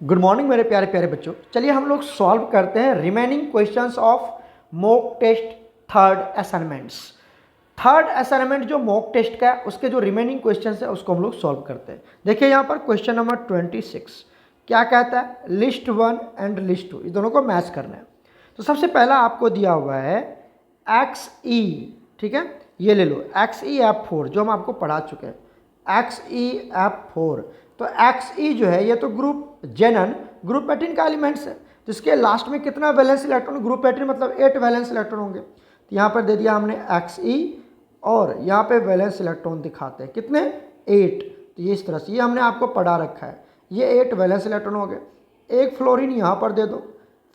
Good morning मेरे प्यारे प्यारे बच्चों। चलिए हम लोग सॉल्व करते हैं remaining questions of mock test third assignments. Third assignment जो मॉक टेस्ट का है उसके जो रिमेनिंग क्वेश्चंस है उसको हम लोग सॉल्व करते हैं। देखिए यहाँ पर क्वेश्चन नंबर 26 क्या कहता है, लिस्ट 1 एंड लिस्ट 2 इस दोनों को मैच करना है। तो सबसे पहला आपको दिया हुआ है एक्स ई, ठीक है, ये ले लो एक्स ई एफ 4 जो हम आपको पढ़ा चुके हैं एक्स ई एफ 4। तो एक्स ई जो है ये तो ग्रुप जेनन ग्रुप 18 का एलिमेंट्स है, जिसके लास्ट में कितना वैलेंस इलेक्ट्रॉन, ग्रुप 18 मतलब 8 वैलेंस इलेक्ट्रॉन होंगे। तो यहाँ पर दे दिया हमने एक्स ई और यहाँ पे वैलेंस इलेक्ट्रॉन दिखाते हैं कितने 8। तो ये इस तरह से ये हमने आपको पढ़ा रखा है, ये 8 वैलेंस इलेक्ट्रॉन हो गए। एक फ्लोरीन यहाँ पर दे दो,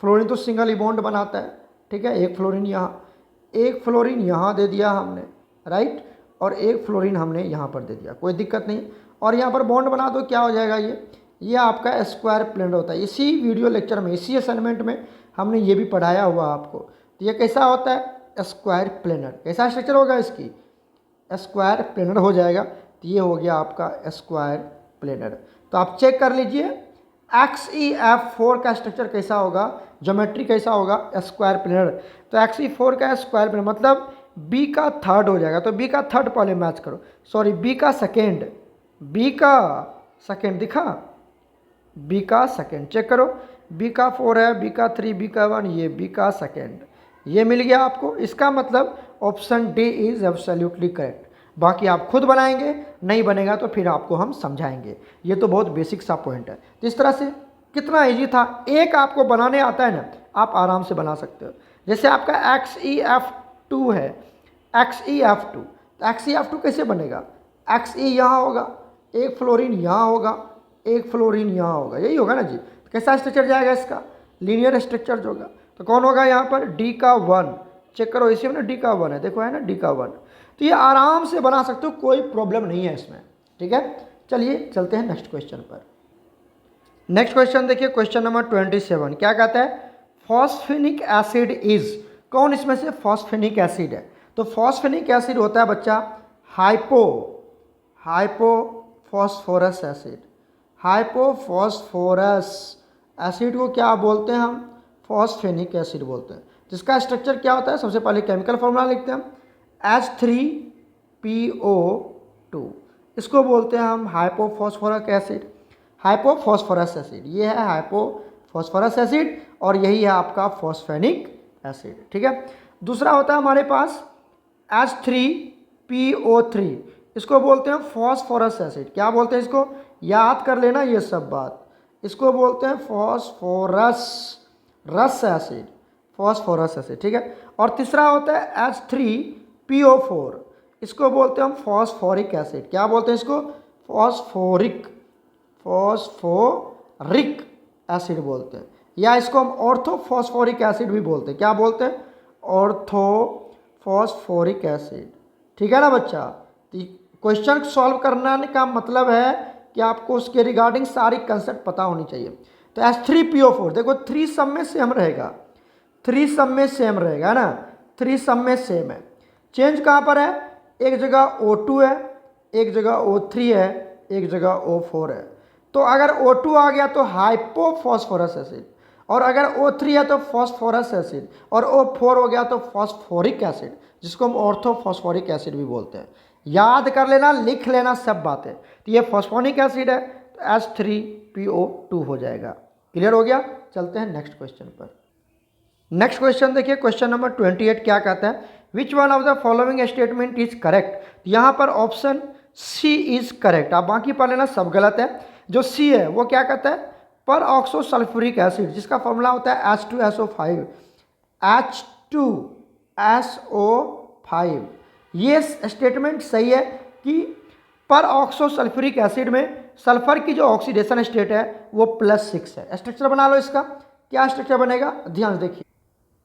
फ्लोरीन तो सिंगल ही बॉन्ड बनाता है, ठीक है, एक फ्लोरीन यहाँ, एक फ्लोरीन यहाँ दे दिया हमने, राइट, और एक फ्लोरीन हमने यहाँ पर दे दिया, कोई दिक्कत नहीं। और यहाँ पर बॉन्ड बना दो, क्या हो जाएगा ये आपका स्क्वायर प्लेनर होता है। इसी वीडियो लेक्चर में, इसी असाइनमेंट में हमने ये भी पढ़ाया हुआ आपको। तो ये कैसा होता है स्क्वायर प्लेनर, कैसा स्ट्रक्चर होगा इसकी, स्क्वायर प्लेनर हो जाएगा। तो ये हो गया आपका स्क्वायर प्लेनर। तो आप चेक कर लीजिए एक्स ई एफ 4 का स्ट्रक्चर कैसा होगा, ज्योमेट्री कैसा होगा, स्क्वायर प्लेनर। तो एक्स ई 4 का स्क्वायर प्लेनर मतलब बी का थर्ड हो जाएगा। तो बी का थर्ड पहले मैच करो, सॉरी बी का सेकेंड, बी का सेकेंड दिखा, बी का सेकेंड चेक करो, बी का 4 है, बी का 3, बी का 1, ये बी का सेकेंड, ये मिल गया आपको। इसका मतलब option D is absolutely correct. बाकी आप खुद बनाएंगे, नहीं बनेगा तो फिर आपको हम समझाएंगे। ये तो बहुत बेसिक सा पॉइंट है। तो इस तरह से कितना इजी था, एक आपको बनाने आता है ना, आप आराम से बना सकते हो। जैसे आपका एक्स ई एफ 2 है, एक्स ई एफ 2, तो एक्स ई एफ 2 कैसे बनेगा, एक्स ई यहाँ होगा, एक फ्लोरीन यहाँ होगा, एक फ्लोरीन यहाँ होगा, यही होगा ना जी। तो कैसा स्ट्रक्चर जाएगा इसका, लीनियर स्ट्रक्चर जो होगा। तो कौन होगा यहाँ पर डी का 1, चेक करो इसी में ना डी का 1 है, देखो है ना डी का 1। तो ये आराम से बना सकते हो, कोई प्रॉब्लम नहीं है इसमें, ठीक है। चलिए चलते हैं नेक्स्ट क्वेश्चन पर। नेक्स्ट क्वेश्चन देखिए क्वेश्चन नंबर 27 क्या कहता है, फॉस्फेनिक एसिड इज, कौन इसमें से फॉस्फेनिक एसिड है। तो फॉस्फेनिक एसिड होता है बच्चा हाइपोफॉस्फोरस एसिड। हाइपोफॉस्फोरस एसिड को क्या बोलते हैं हम, फॉस्फेनिक एसिड बोलते हैं। जिसका स्ट्रक्चर क्या होता है, सबसे पहले केमिकल फॉर्मूला लिखते हैं हम H3PO2, इसको बोलते हैं हम हाइपोफॉस्फोरिक एसिड, हाइपोफॉस्फोरस एसिड। ये है हाइपोफॉस्फोरस एसिड और यही है आपका फॉस्फेनिक एसिड, ठीक है। दूसरा होता है हमारे पास H3PO3, इसको बोलते हैं फॉस्फोरस एसिड। क्या बोलते हैं इसको, याद कर लेना ये सब बात, इसको बोलते हैं फॉस्फोरस रस एसिड, फॉस्फोरस एसिड, ठीक है। और तीसरा होता है H3PO4, इसको बोलते हैं हम फॉस्फोरिक एसिड। क्या बोलते हैं इसको, फॉस्फोरिक एसिड बोलते हैं, या इसको हम ऑर्थोफॉस्फोरिक एसिड भी बोलते हैं। क्या बोलते हैं, ऑर्थोफॉस्फोरिक एसिड, ठीक है ना बच्चा। क्वेश्चन सॉल्व करने का मतलब है कि आपको उसके रिगार्डिंग सारी कंसेप्ट पता होनी चाहिए। तो H3PO4 देखो 3 सब में सेम रहेगा, 3 सब में सेम रहेगा ना, 3 सब में सेम है। चेंज कहाँ पर है, एक जगह O2 है, एक जगह O3 है, एक जगह O4 है। तो अगर O2 आ गया तो हाइपोफॉस्फोरस एसिड, और अगर O3 है तो फॉस्फोरस एसिड, और O4 हो गया तो फॉस्फोरिक एसिड, जिसको हम ऑर्थोफॉस्फोरिक एसिड भी बोलते हैं। याद कर लेना, लिख लेना सब बातें। तो ये फॉस्फोनिक एसिड है, तो H3PO2 हो जाएगा। क्लियर हो गया। चलते हैं नेक्स्ट क्वेश्चन पर। नेक्स्ट क्वेश्चन देखिए क्वेश्चन नंबर 28 क्या कहता है, which one of the following statement is correct. यहाँ पर ऑप्शन सी इज करेक्ट, आप बाकी पढ़ लेना सब गलत है। जो सी है वो क्या कहता है, पर ऑक्सो सल्फ्यूरिक एसिड, जिसका फॉर्मूला होता है H2SO5, H2SO5। ये स्टेटमेंट सही है कि पर ऑक्सो सल्फ्यूरिक एसिड में सल्फर की जो ऑक्सीडेशन स्टेट है वो +6 है। स्ट्रक्चर बना लो इसका, क्या स्ट्रक्चर बनेगा, ध्यान से देखिए।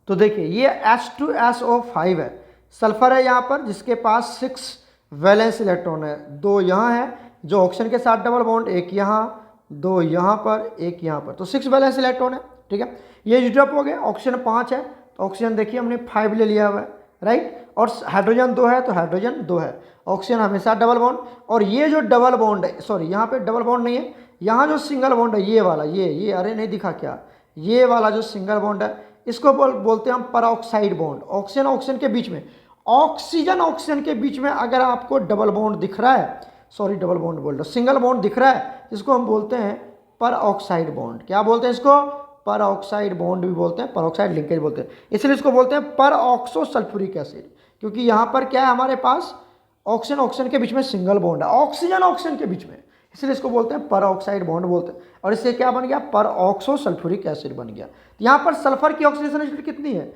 तो देखिए ये H2SO5 है, सल्फर है यहाँ पर जिसके पास 6 वैलेंस इलेक्ट्रॉन है, 2 यहाँ है जो ऑक्सीजन के साथ डबल बॉन्ड, एक यहाँ, 2 यहाँ पर, एक यहाँ पर, तो 6 वैलेंस इलेक्ट्रॉन है, ठीक है। ये ड्रॉप हो गया, ऑक्सीजन 5 है तो ऑक्सीजन देखिए हमने 5 ले लिया हुआ है, राइट। और हाइड्रोजन 2 है तो हाइड्रोजन 2 है, ऑक्सीजन हमेशा डबल बॉन्ड। और ये जो डबल बॉन्ड है, सॉरी यहाँ पे डबल बॉन्ड नहीं है, यहाँ जो सिंगल बॉन्ड है ये वाला, ये अरे नहीं दिखा क्या, ये वाला जो सिंगल बॉन्ड है इसको बोलते हैं हम परऑक्साइड बॉन्ड। ऑक्सीजन ऑक्सीजन के बीच में, ऑक्सीजन ऑक्सीजन के बीच में अगर आपको डबल बॉन्ड दिख रहा है, सॉरी डबल बॉन्ड बोल रहा हूँ, सिंगल बॉन्ड दिख रहा है, इसको हम बोलते हैं परऑक्साइड बॉन्ड। क्या बोलते हैं इसको? परऑक्साइड बॉन्ड भी बोलते हैं, परऑक्साइड लिंकेज बोलते हैं। इसलिए इसको बोलते हैं परऑक्सो सल्फ्यूरिक एसिड, क्योंकि यहाँ पर क्या है हमारे पास ऑक्सीजन ऑक्सीजन के बीच में सिंगल बॉन्ड है, ऑक्सीजन ऑक्सीजन के बीच में, इसलिए इसको बोलते हैं परऑक्साइड बॉन्ड बोलते हैं। और इससे क्या बन गया? परऑक्सो सल्फ्यूरिक एसिड बन गया। यहाँ पर सल्फर की ऑक्सीडेशन स्टेट कितनी है?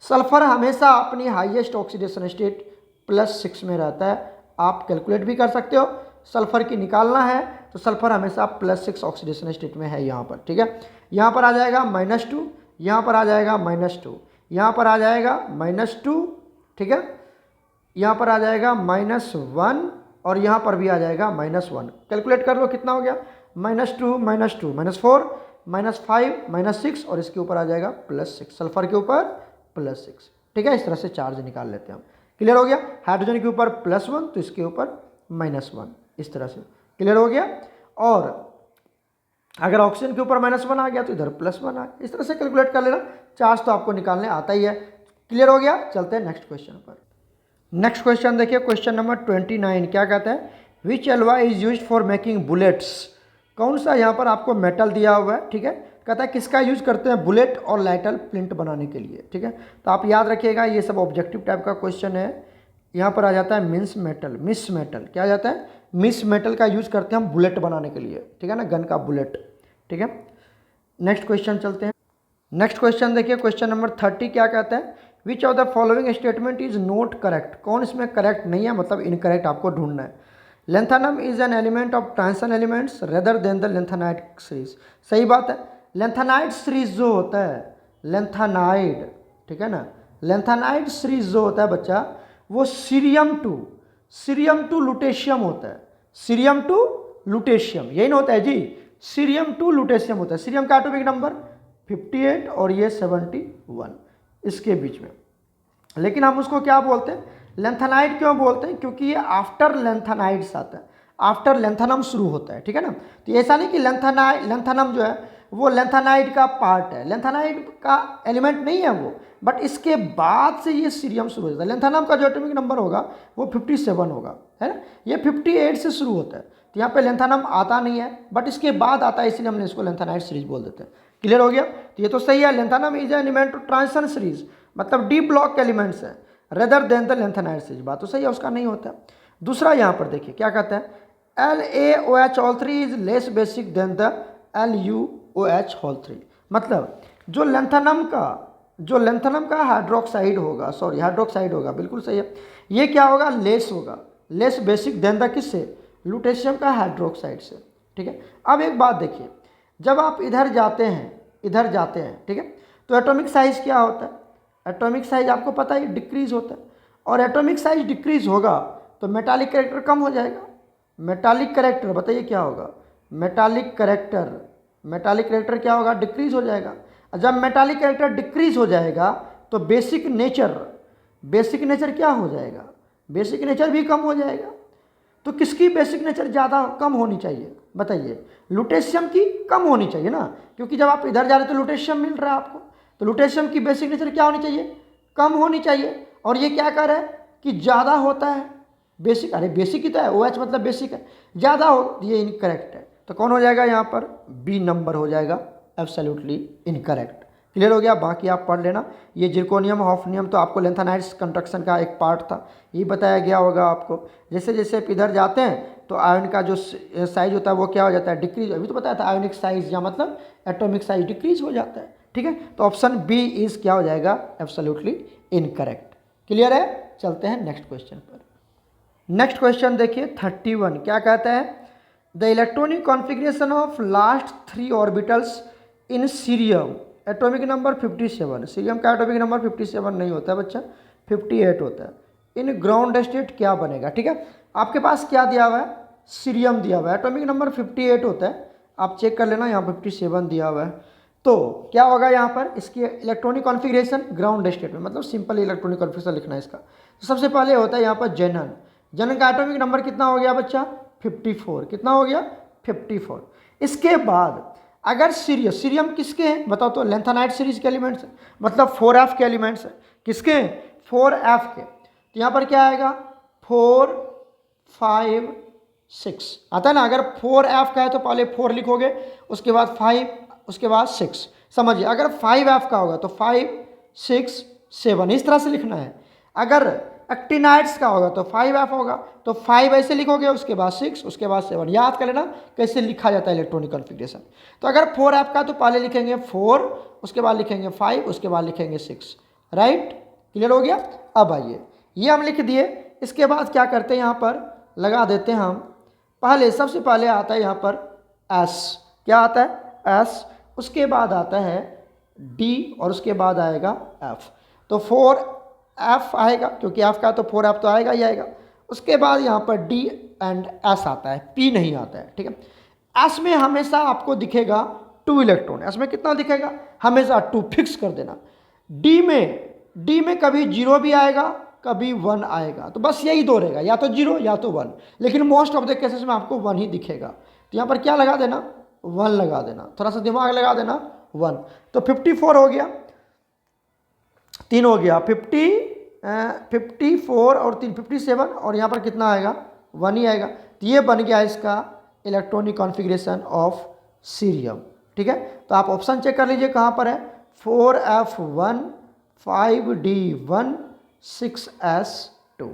सल्फर हमेशा अपनी हाईएस्ट ऑक्सीडेशन स्टेट +6 में रहता है। आप कैलकुलेट भी कर सकते हो, सल्फर की निकालना है तो सल्फर हमेशा +6 ऑक्सीडेशन स्टेट में है यहाँ पर, ठीक है। यहाँ पर आ जाएगा -2, यहाँ पर आ जाएगा -2, यहाँ पर आ जाएगा -2, ठीक है, यहाँ पर आ जाएगा -1 और यहाँ पर भी आ जाएगा -1। कैलकुलेट कर लो कितना हो गया, -2 -2 -4 -5 -6 और इसके ऊपर आ जाएगा +6, सल्फर के ऊपर +6, ठीक है। इस तरह से चार्ज निकाल लेते हैं हम। क्लियर हो गया? हाइड्रोजन के ऊपर +1 तो इसके ऊपर -1, इस तरह से क्लियर हो गया। और अगर ऑक्सीजन के ऊपर -1 आ गया तो इधर +1 आ गया। इस तरह से कैलकुलेट कर लेना, चार्ज तो आपको निकालने आता ही है। क्लियर हो गया? चलते हैं नेक्स्ट क्वेश्चन पर। नेक्स्ट क्वेश्चन देखिए, क्वेश्चन नंबर 29 क्या कहता है? Which alloy is used for making bullets. कौन सा यहाँ पर आपको मेटल दिया हुआ है, ठीक है। कहता है किसका यूज करते हैं बुलेट और लाइटर फ्लिंट बनाने के लिए, ठीक है। तो आप याद रखिएगा ये सब ऑब्जेक्टिव टाइप का क्वेश्चन है। यहाँ पर आ जाता है मिस मेटल, क्या आ जाता है? मिस मेटल का यूज करते हैं हम बुलेट बनाने के लिए, ठीक है ना, गन का बुलेट, ठीक है। नेक्स्ट क्वेश्चन चलते हैं। नेक्स्ट क्वेश्चन देखिए, क्वेश्चन नंबर 30 क्या कहता है? Which of the following statement is not correct. कौन इसमें करेक्ट नहीं है, मतलब इनकरेक्ट आपको ढूंढना है। Lanthanum is an element of transition elements rather than the lanthanide series. सही बात है। लेंथानाइड सीरीज जो होता है, लेंथानाइड, ठीक है ना, लेंथानाइड सीरीज जो होता है बच्चा, वो सीरियम टू लुटेशियम होता है। सीरियम टू लुटेशियम, यही ना होता है जी, सीरियम टू लुटेशियम होता है। सीरियम का एटॉमिक नंबर 58 और ये 71 इसके बीच में। लेकिन हम उसको क्या बोलते हैं? लेंथानाइड क्यों बोलते हैं? क्योंकि ये आफ्टर लेंथानाइड्स आता है, आफ्टर लेंथानम शुरू होता है, ठीक है ना। तो ऐसा नहीं कि लेंथानम जो है वो लेंथानाइड का पार्ट है, लेंथानाइड का एलिमेंट नहीं है वो, बट इसके बाद से ये सीरियम शुरू हो जाता है। लेंथानम का जो एटॉमिक नंबर होगा वो 57 होगा, है ना। ये 58 से शुरू होता है, तो यहाँ पे लेंथानम आता नहीं है, बट इसके बाद आता है, इसलिए हमने इसको लेंथानाइड सीरीज बोल देते हैं। क्लियर हो गया? तो ये तो सही है। Lanthanum is an element of transition series, मतलब डी ब्लॉक के एलिमेंट्स है rather than the lanthanide series. बात तो सही है, उसका नहीं होता। दूसरा यहाँ पर देखिए क्या कहता है? LaOH is less basic than the LuOH, मतलब जो लेंथानम का हाइड्रोक्साइड होगा, बिल्कुल सही है। ये क्या होगा? लेस बेसिक देन द किससे? लुटेशियम का हाइड्रोक्साइड से, ठीक है। अब एक बात देखिए, जब आप इधर जाते हैं, ठीक है, तो एटॉमिक साइज क्या होता है? एटॉमिक साइज आपको पता है डिक्रीज होता है, और एटॉमिक साइज डिक्रीज होगा तो मेटालिक कैरेक्टर कम हो जाएगा। मेटालिक कैरेक्टर बताइए क्या होगा? मेटालिक कैरेक्टर क्या होगा? डिक्रीज हो जाएगा। जब मेटालिक कैरेक्टर डिक्रीज हो जाएगा तो बेसिक नेचर क्या हो जाएगा? बेसिक नेचर भी कम हो जाएगा। तो किसकी बेसिक नेचर ज़्यादा कम होनी चाहिए बताइए? लुटेशियम की कम होनी चाहिए ना, क्योंकि जब आप इधर जा रहे हो तो लुटेशियम मिल रहा है आपको, तो लुटेशियम की बेसिक नेचर क्या होनी चाहिए? कम होनी चाहिए। और ये क्या कर रहा है कि ज़्यादा होता है बेसिक, अरे बेसिक ही तो है, OH मतलब बेसिक है, ज़्यादा हो, ये इनकरेक्ट है। तो कौन हो जाएगा यहाँ पर? बी नंबर हो जाएगा, एब्सोल्युटली इनकरेक्ट। क्लियर हो गया? बाकी आप पढ़ लेना। ये जिरकोनियम हॉफनियम तो आपको लेंथानाइड्स कंस्ट्रक्शन का एक पार्ट था, ये बताया गया होगा आपको। जैसे जैसे इधर जाते हैं तो आयन का जो साइज होता है वो क्या हो जाता है? डिक्रीज। अभी तो बताया था आयोनिक साइज या मतलब एटॉमिक साइज डिक्रीज हो जाता है, ठीक है। तो ऑप्शन बी इज क्या हो जाएगा? Absolutely incorrect. क्लियर है? चलते हैं नेक्स्ट क्वेश्चन पर। नेक्स्ट क्वेश्चन देखिए 31 क्या कहता है? The electronic configuration of last 3 orbitals in cerium, atomic number 57। Cerium का एटॉमिक नंबर 57 नहीं होता है बच्चा, 58 होता है। इन ग्राउंड स्टेट क्या बनेगा? ठीक है, आपके पास क्या दिया हुआ है? सीरियम दिया हुआ है, एटॉमिक नंबर 58 होता है, आप चेक कर लेना, यहाँ 57 दिया हुआ है। तो क्या होगा यहाँ पर? इसकी इलेक्ट्रॉनिक कॉन्फ़िगरेशन ग्राउंड स्टेट में, मतलब सिंपल इलेक्ट्रॉनिक कॉन्फ़िगरेशन लिखना है इसका। तो सबसे पहले होता है यहाँ पर जनन का एटॉमिक नंबर कितना हो गया बच्चा? 54। कितना हो गया? 54। इसके बाद अगर सीरियम किसके हैं बताओ तो, लेंथेनाइड सीरीज के एलिमेंट्स हैं, मतलब 4f के एलिमेंट्स हैं, किसके हैं 4f के। तो यहाँ पर क्या आएगा 4 5 6 आता है ना। अगर 4f का है तो पहले 4 लिखोगे, उसके बाद 5, उसके बाद 6। समझिए अगर 5f का होगा तो 5 6 7 इस तरह से लिखना है। अगर एक्टिनाइड्स का होगा तो 5f होगा, तो 5 ऐसे लिखोगे, उसके बाद 6, उसके बाद 7। याद कर लेना कैसे लिखा जाता है इलेक्ट्रॉनिक कॉन्फ़िगरेशन। तो अगर 4f का तो पहले लिखेंगे 4, उसके बाद लिखेंगे 5, उसके बाद लिखेंगे 6। राइट, क्लियर हो गया। अब आइए ये हम लिख दिए, इसके बाद क्या करते हैं यहाँ पर लगा देते हैं हम। पहले सबसे पहले आता है यहाँ पर S, क्या आता है S, उसके बाद आता है D और उसके बाद आएगा F। तो 4f आएगा क्योंकि f का तो 4f तो आएगा ही आएगा। उसके बाद यहाँ पर D एंड S आता है, P नहीं आता है, ठीक है। S में हमेशा आपको दिखेगा 2 इलेक्ट्रॉन, S में कितना दिखेगा हमेशा 2, फिक्स कर देना। D में कभी 0 भी आएगा, कभी 1 आएगा, तो बस यही दो रहेगा, या तो 0 या तो 1, लेकिन मोस्ट ऑफ द केसेस में आपको 1 ही दिखेगा। तो यहाँ पर क्या लगा देना 1 लगा देना, थोड़ा सा दिमाग लगा देना 1। तो 54 हो गया, 3 हो गया 54 और 3 57, और यहाँ पर कितना आएगा 1 ही आएगा। तो ये बन गया इसका इलेक्ट्रॉनिक कॉन्फ़िगरेशन ऑफ सीरियम, ठीक है। तो आप ऑप्शन चेक कर लीजिए कहाँ पर है, 4f1 5d1 6s2।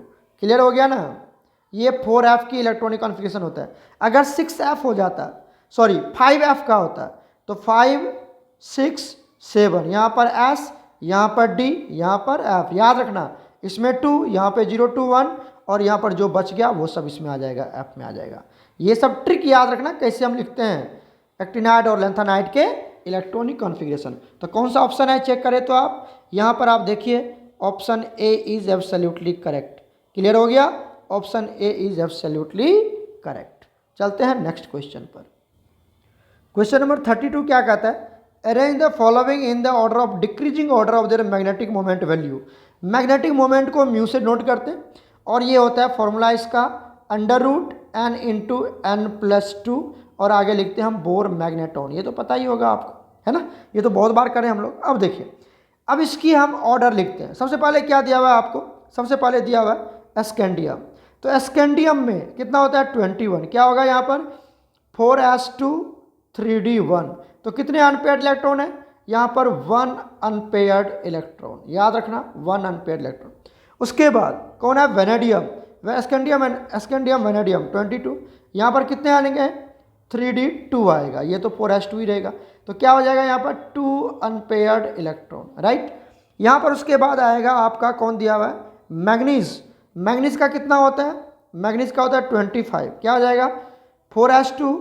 क्लियर हो गया ना। ये 4f की इलेक्ट्रॉनिक कॉन्फ़िगरेशन होता है। अगर 6f हो जाता, सॉरी 5f का होता है तो 5 6 7, यहाँ पर s, यहाँ पर d, यहाँ पर f। याद रखना इसमें 2, यहाँ पे 0 2 1, और यहाँ पर जो बच गया वो सब इसमें आ जाएगा, f में आ जाएगा। ये सब ट्रिक याद रखना कैसे हम लिखते हैं एक्टिनाइड और लेंथेनाइड के इलेक्ट्रॉनिक कॉन्फ़िगरेशन। तो कौन सा ऑप्शन है चेक करें तो आप यहाँ पर आप देखिए option A is absolutely correct. Clear हो गया, option A is absolutely correct. चलते हैं नेक्स्ट क्वेश्चन पर। क्वेश्चन नंबर 32 क्या कहता है, arrange the following in the order of decreasing order of their magnetic moment value. Magnetic moment को mu से नोट करते हैं, और ये होता है फॉर्मूला इसका √n इंटू n+2, और आगे लिखते हैं हम बोर मैग्नेटॉन। ये तो पता ही होगा आपको, है ना, ये तो बहुत बार करें हम लोग। अब देखिए, अब इसकी हम ऑर्डर लिखते हैं। सबसे पहले क्या दिया हुआ है आपको, सबसे पहले दिया हुआ है स्कैंडियम। तो स्कैंडियम में कितना होता है 21, क्या होगा यहाँ पर 4s2 3d1। तो कितने अनपेयर्ड इलेक्ट्रॉन है यहाँ पर 1 अनपेयर्ड इलेक्ट्रॉन, याद रखना 1 अनपेयर्ड इलेक्ट्रॉन। उसके बाद कौन है वेनेडियम, स्कैंडियम वेनेडियम 22, यहाँ पर कितने आएंगे 3d2 आएगा, ये तो 4s2 ही रहेगा। तो क्या हो जाएगा यहाँ पर 2 अनपेयर्ड इलेक्ट्रॉन, राइट। यहाँ पर उसके बाद आएगा आपका कौन दिया हुआ है मैग्नीज। मैग्नीज का कितना होता है, मैग्नीज का होता है 25, क्या हो जाएगा 4s2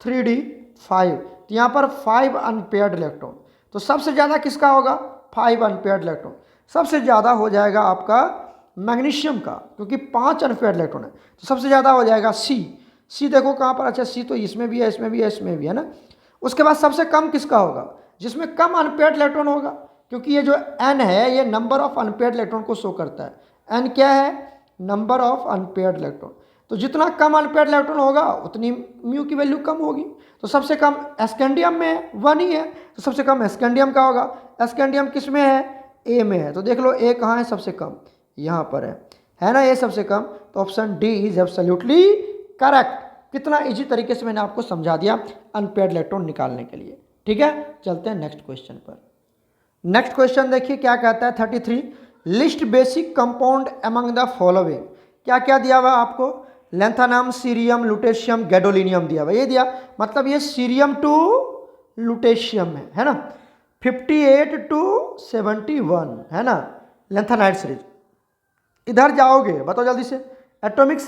3d5। तो यहाँ पर 5 अनपेयर्ड इलेक्ट्रॉन। तो सबसे ज़्यादा किसका होगा 5 अनपेयर्ड इलेक्ट्रॉन, सबसे ज़्यादा हो जाएगा आपका मैग्नीशियम का, क्योंकि 5 अनपेयर्ड इलेक्ट्रॉन है। तो सबसे ज़्यादा हो जाएगा सी देखो कहाँ पर, अच्छा सी तो इसमें भी है, इसमें भी है, इसमें भी है ना। उसके बाद सबसे कम किसका होगा, जिसमें कम अनपेयर्ड इलेक्ट्रॉन होगा, क्योंकि ये जो n है ये नंबर ऑफ अनपेयर्ड इलेक्ट्रॉन को शो करता है। n क्या है नंबर ऑफ अनपेयर्ड इलेक्ट्रॉन। तो जितना कम अनपेयर्ड इलेक्ट्रॉन होगा उतनी म्यू की वैल्यू कम होगी। तो सबसे कम स्कैंडियम में 1 ही है, तो सबसे कम स्कैंडियम का होगा। स्कैंडियम किस में है ए में है, तो देख लो ए कहाँ है सबसे कम, यहाँ पर है ना ए सबसे कम। तो option D is absolutely correct. कितना इजी तरीके से मैंने आपको समझा दिया अनपेयर्ड इलेक्ट्रॉन निकालने के लिए, ठीक है। चलते हैं नेक्स्ट क्वेश्चन पर। नेक्स्ट क्वेश्चन देखिए क्या कहता है 33, list basic compound among the following. क्या क्या दिया हुआ आपको, लैंथेनम, सीरियम, लुटेशियम, गैडोलिनियम दिया हुआ, ये दिया मतलब ये सीरियम टू लुटेशियम है ना। 58 to 71 है ना लैंथेनाइड सीरीज। इधर जाओगे बताओ जल्दी से, एटॉमिक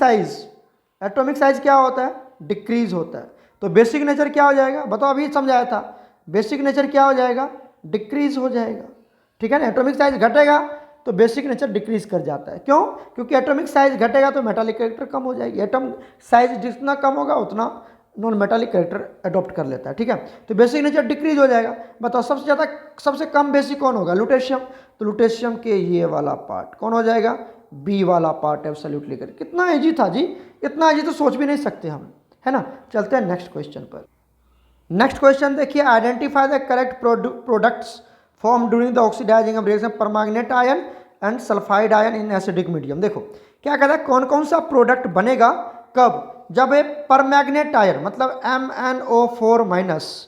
साइज क्या होता है डिक्रीज होता है। तो बेसिक नेचर क्या हो जाएगा बताओ, अभी समझाया था, बेसिक नेचर क्या हो जाएगा डिक्रीज हो जाएगा, ठीक है ना। एटॉमिक साइज घटेगा तो बेसिक नेचर डिक्रीज कर जाता है, क्यों, क्योंकि एटॉमिक साइज घटेगा तो मेटालिक कैरेक्टर कम हो जाएगी। एटम साइज जितना कम होगा उतना नॉन मेटालिक कैरेक्टर अडॉप्ट कर लेता है, ठीक है। तो बेसिक नेचर डिक्रीज हो जाएगा। बताओ सबसे कम बेसिक कौन होगा लुटेशियम। तो लुटेशियम के ये वाला पार्ट कौन हो जाएगा बी वाला पार्ट एब्सोल्युटली करेक्ट। कितना इजी था जी, इतना इजी तो सोच भी नहीं सकते हम, है ना। चलते हैं नेक्स्ट क्वेश्चन पर। नेक्स्ट क्वेश्चन देखिए, identify the correct products form during the oxidising reaction permanganate ion and sulphide ion in acidic medium. देखो क्या कहता है, कौन कौन सा प्रोडक्ट बनेगा कब, जब एक परमैंगनेट आयन मतलब MnO4-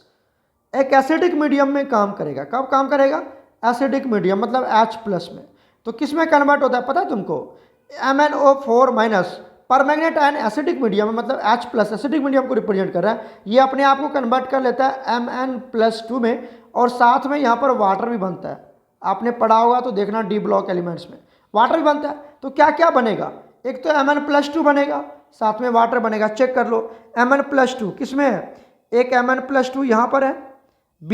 एक एसिडिक मीडियम में काम करेगा। कब काम करेगा? एसिडिक मीडियम मतलब H+ में। तो किस में कन्वर्ट होता है पता है तुमको? MnO4- permanganate ion acidic medium में मतलब H+ एसिडिक मीडियम को रिप्रेजेंट कर रहा है, ये अपने आप को कन्वर्ट कर लेता है Mn+2 में, और साथ में यहाँ पर वाटर भी बनता है। आपने पढ़ा होगा तो देखना डी ब्लॉक एलिमेंट्स में वाटर भी बनता है। तो क्या क्या बनेगा? एक तो Mn+2 बनेगा, साथ में वाटर बनेगा। चेक कर लो Mn+2 किस में है? एक Mn+2 यहाँ पर है B,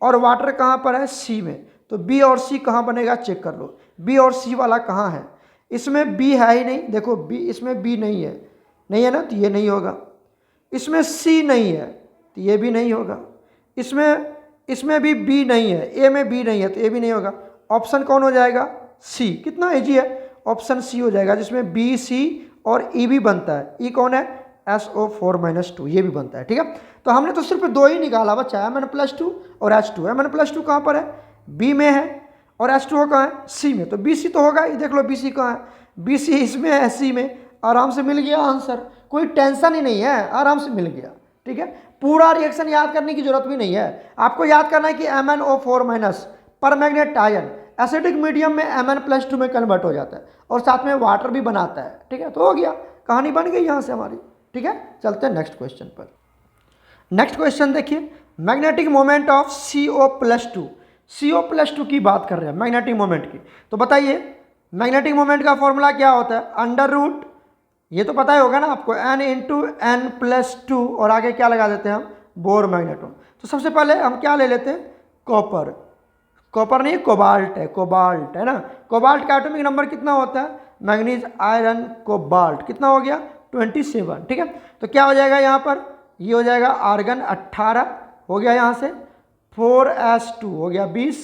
और वाटर कहाँ पर है? C में। तो B और C कहाँ बनेगा? चेक कर लो B और C वाला कहाँ है। इसमें B है ही नहीं, देखो B, इसमें B नहीं है, नहीं है ना, तो ये नहीं होगा। इसमें C नहीं है तो ये भी नहीं होगा। इसमें भी B नहीं है, A में B नहीं है तो ये भी नहीं होगा। ऑप्शन कौन हो जाएगा? C। कितना इजी है, ऑप्शन C हो जाएगा, जिसमें B, C और E भी बनता है। E कौन है? SO4- ये भी बनता है। ठीक है, तो हमने तो सिर्फ दो ही निकाला बच्चा, Mn+2 और H2। Mn+2 कहाँ पर है? B में है, और H2O कहाँ है? C में। तो BC तो होगा ही, देख लो BC कहाँ है? BC इसमें है, C में। आराम से मिल गया आंसर, कोई टेंशन ही नहीं है, आराम से मिल गया। ठीक है, पूरा रिएक्शन याद करने की जरूरत भी नहीं है, आपको याद करना है कि MnO4- permanganate ion acidic medium में Mn+2 में कन्वर्ट हो जाता है, और साथ में वाटर भी बनाता है। ठीक है, तो हो गया, कहानी बन गई यहाँ से हमारी। ठीक है, चलते हैं नेक्स्ट क्वेश्चन पर। नेक्स्ट क्वेश्चन देखिए, magnetic moment of CO+2। CO+2 की बात कर रहे हैं मैग्नेटिक मोमेंट की। तो बताइए मैग्नेटिक मोमेंट का फॉर्मूला क्या होता है? अंडर रूट, ये तो पता ही होगा ना आपको, N × N+2, और आगे क्या लगा देते हैं हम? Bore magneton. तो सबसे पहले हम क्या ले लेते हैं? कॉपर। कॉपर नहीं, कोबाल्ट है, कोबाल्ट है ना। कोबाल्ट का एटॉमिक नंबर कितना होता है? मैग्नीज आयरन कोबाल्ट कितना हो गया? 27। ठीक है, तो क्या हो जाएगा यहाँ पर? ये हो जाएगा आर्गन 18 हो गया, यहाँ से 4s2 हो गया 20,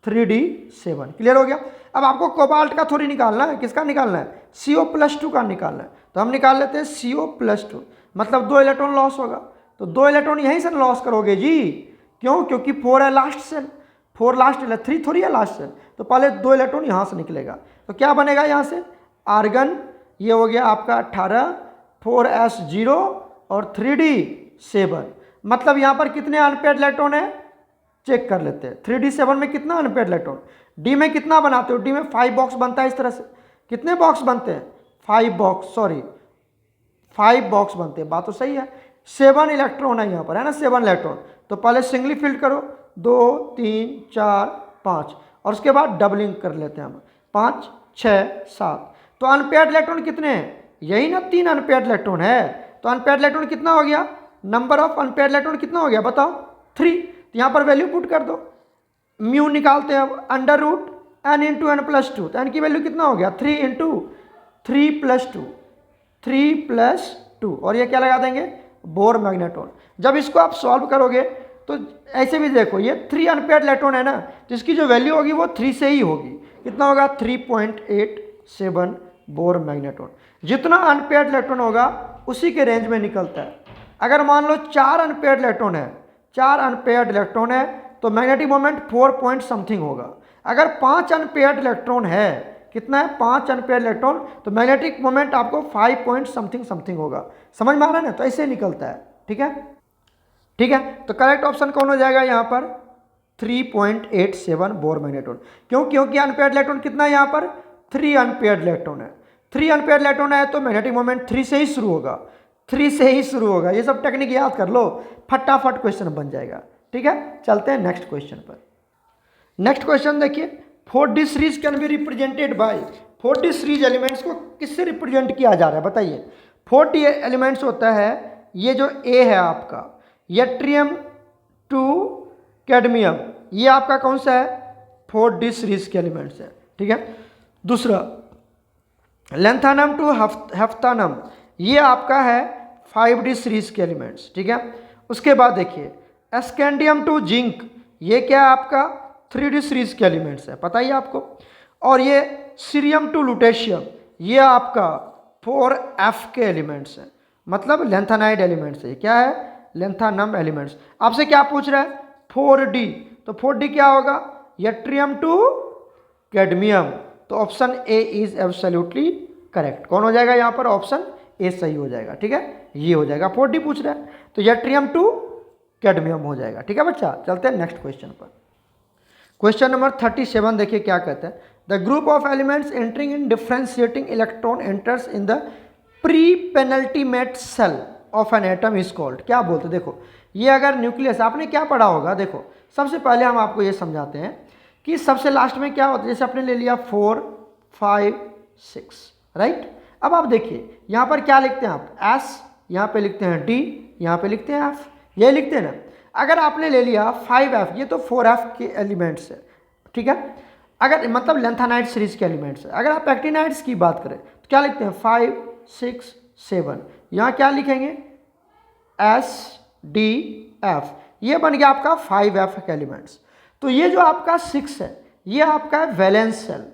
3d7। क्लियर हो गया। अब आपको कोबाल्ट का थोड़ी निकालना है, किसका निकालना है? CO+2 का निकालना है। तो हम निकाल लेते हैं CO+2, मतलब 2 इलेक्ट्रॉन लॉस होगा। तो 2 इलेक्ट्रॉन यहीं से लॉस करोगे जी, क्यों? क्योंकि 4 है लास्ट सेल, 4 लास्ट है, 3 थोड़ी है लास्ट सेल। तो पहले 2 इलेक्ट्रॉन यहाँ से निकलेगा, तो क्या बनेगा यहाँ से? आर्गन, ये हो गया आपका 18, 4s0 और 3d7। मतलब यहाँ पर कितने अनपेयर्ड इलेक्ट्रॉन है? चेक कर लेते हैं। 3d7 में कितना अनपेयर्ड इलेक्ट्रॉन? डी में कितना बनाते हो? डी में 5 बॉक्स बनता है इस तरह से। कितने बॉक्स बनते हैं? 5 बॉक्स, सॉरी 5 बॉक्स बनते हैं, बात तो सही है। 7 इलेक्ट्रॉन है यहाँ पर, है ना, 7 इलेक्ट्रॉन। तो पहले सिंगली फिल्ड करो, 2 3 4 5, और उसके बाद डबलिंग कर लेते हैं हम, 5 6 7। तो अनपेयर्ड इलेक्ट्रॉन कितने हैं? यही ना, 3 अनपेयर्ड इलेक्ट्रॉन है। तो अनपेयर्ड इलेक्ट्रॉन कितना हो गया? नंबर ऑफ अनपेयर्ड इलेक्ट्रॉन कितना हो गया बताओ? 3। तो यहाँ पर वैल्यू पुट कर दो, म्यू निकालते हैं अब, अंडर रूट N × N+2। तो N की वैल्यू कितना हो गया? 3 × 3+2, 3+2, और ये क्या लगा देंगे? Bore magneton. जब इसको आप सॉल्व करोगे तो ऐसे भी देखो, ये 3 अनपेयर्ड इलेक्ट्रॉन है ना, तो इसकी जो वैल्यू होगी वो 3 से ही होगी। कितना होगा? 3.87 बोर मैग्नेटॉन। जितना अनपेयर्ड इलेक्ट्रॉन होगा उसी के रेंज में निकलता है। अगर मान लो 4 अनपेयर्ड इलेक्ट्रॉन है, 4 अनपेयर्ड इलेक्ट्रॉन है, तो मैग्नेटिक मोमेंट 4 पॉइंट समथिंग होगा। अगर 5 अनपेयर्ड इलेक्ट्रॉन है, कितना है? 5 अनपेयर्ड इलेक्ट्रॉन, तो मैग्नेटिक मोमेंट आपको 5 पॉइंट समथिंग होगा। समझ में आ रहा है ना? तो ऐसे निकलता है। ठीक है, ठीक है, तो करेक्ट ऑप्शन कौन हो जाएगा यहाँ पर? 3.87 बोर मैग्नेटॉन। क्यों? क्योंकि अनपेयर्ड इलेक्ट्रॉन कितना है यहाँ पर? 3 अनपेयर्ड इलेक्ट्रॉन है। 3 अनपेयर्ड इलेक्ट्रॉन है तो मैग्नेटिक मोमेंट 3 से ही शुरू होगा, 3 से ही शुरू होगा। ये सब टेक्निक याद कर लो, फटाफट क्वेश्चन बन जाएगा। ठीक है, चलते हैं नेक्स्ट क्वेश्चन पर। नेक्स्ट क्वेश्चन देखिए, 4D series can be represented by. 4D series elements को किससे रिप्रेजेंट किया जा रहा है बताइए? 4D एलिमेंट्स होता है, ये जो A है आपका, यट्रियम टू कैडमियम, ये आपका कौन सा है? 4D सीरीज के एलिमेंट्स है। ठीक है, दूसरा लेंथानम टू हेफ्थानम, ये आपका है 5D सीरीज के एलिमेंट्स। ठीक है, उसके बाद देखिए एस्केंडियम टू जिंक, ये क्या है आपका? 3D सीरीज के एलिमेंट्स है, पता ही आपको। और ये सीरियम टू लुटेशियम, ये आपका 4F के एलिमेंट्स हैं, मतलब लेंथेनाइड एलिमेंट्स है। क्या है? लेंथानम एलिमेंट्स। आपसे क्या पूछ रहा है 4D, तो 4D क्या होगा यट्रियम टू कैडमियम, तो option A is absolutely correct. कौन हो जाएगा यहाँ पर ऑप्शन ए सही हो जाएगा, ठीक है ये हो जाएगा। 4D पूछ रहा है तो यट्रियम टू कैडमियम हो जाएगा, ठीक है बच्चा। चलते हैं नेक्स्ट क्वेश्चन पर। क्वेश्चन नंबर 37 देखिए क्या कहते हैं, the group of elements entering in differentiating electron enters in the pre penultimate shell of an atom is called. क्या बोलते हैं, देखो ये अगर न्यूक्लियस आपने क्या पढ़ा होगा, देखो सबसे पहले हम आपको ये समझाते हैं कि सबसे लास्ट में क्या होता है। जैसे आपने ले लिया 4 5 6 राइट। अब आप देखिए यहाँ पर क्या लिखते हैं आप एस, यहाँ पे लिखते हैं डी, यहाँ पे लिखते हैं एफ, ये लिखते हैं ना। अगर आपने ले लिया 5F, ये तो 4F के एलिमेंट्स है, ठीक है, अगर मतलब लेंथानाइट सीरीज के एलिमेंट्स है। अगर आप एक्टिनाइट्स की बात करें तो क्या लिखते हैं 5 6 7, यहाँ क्या लिखेंगे एस डी एफ, ये बन गया आपका 5F के एलिमेंट्स। तो ये जो आपका 6 है ये आपका है वैलेंस सेल,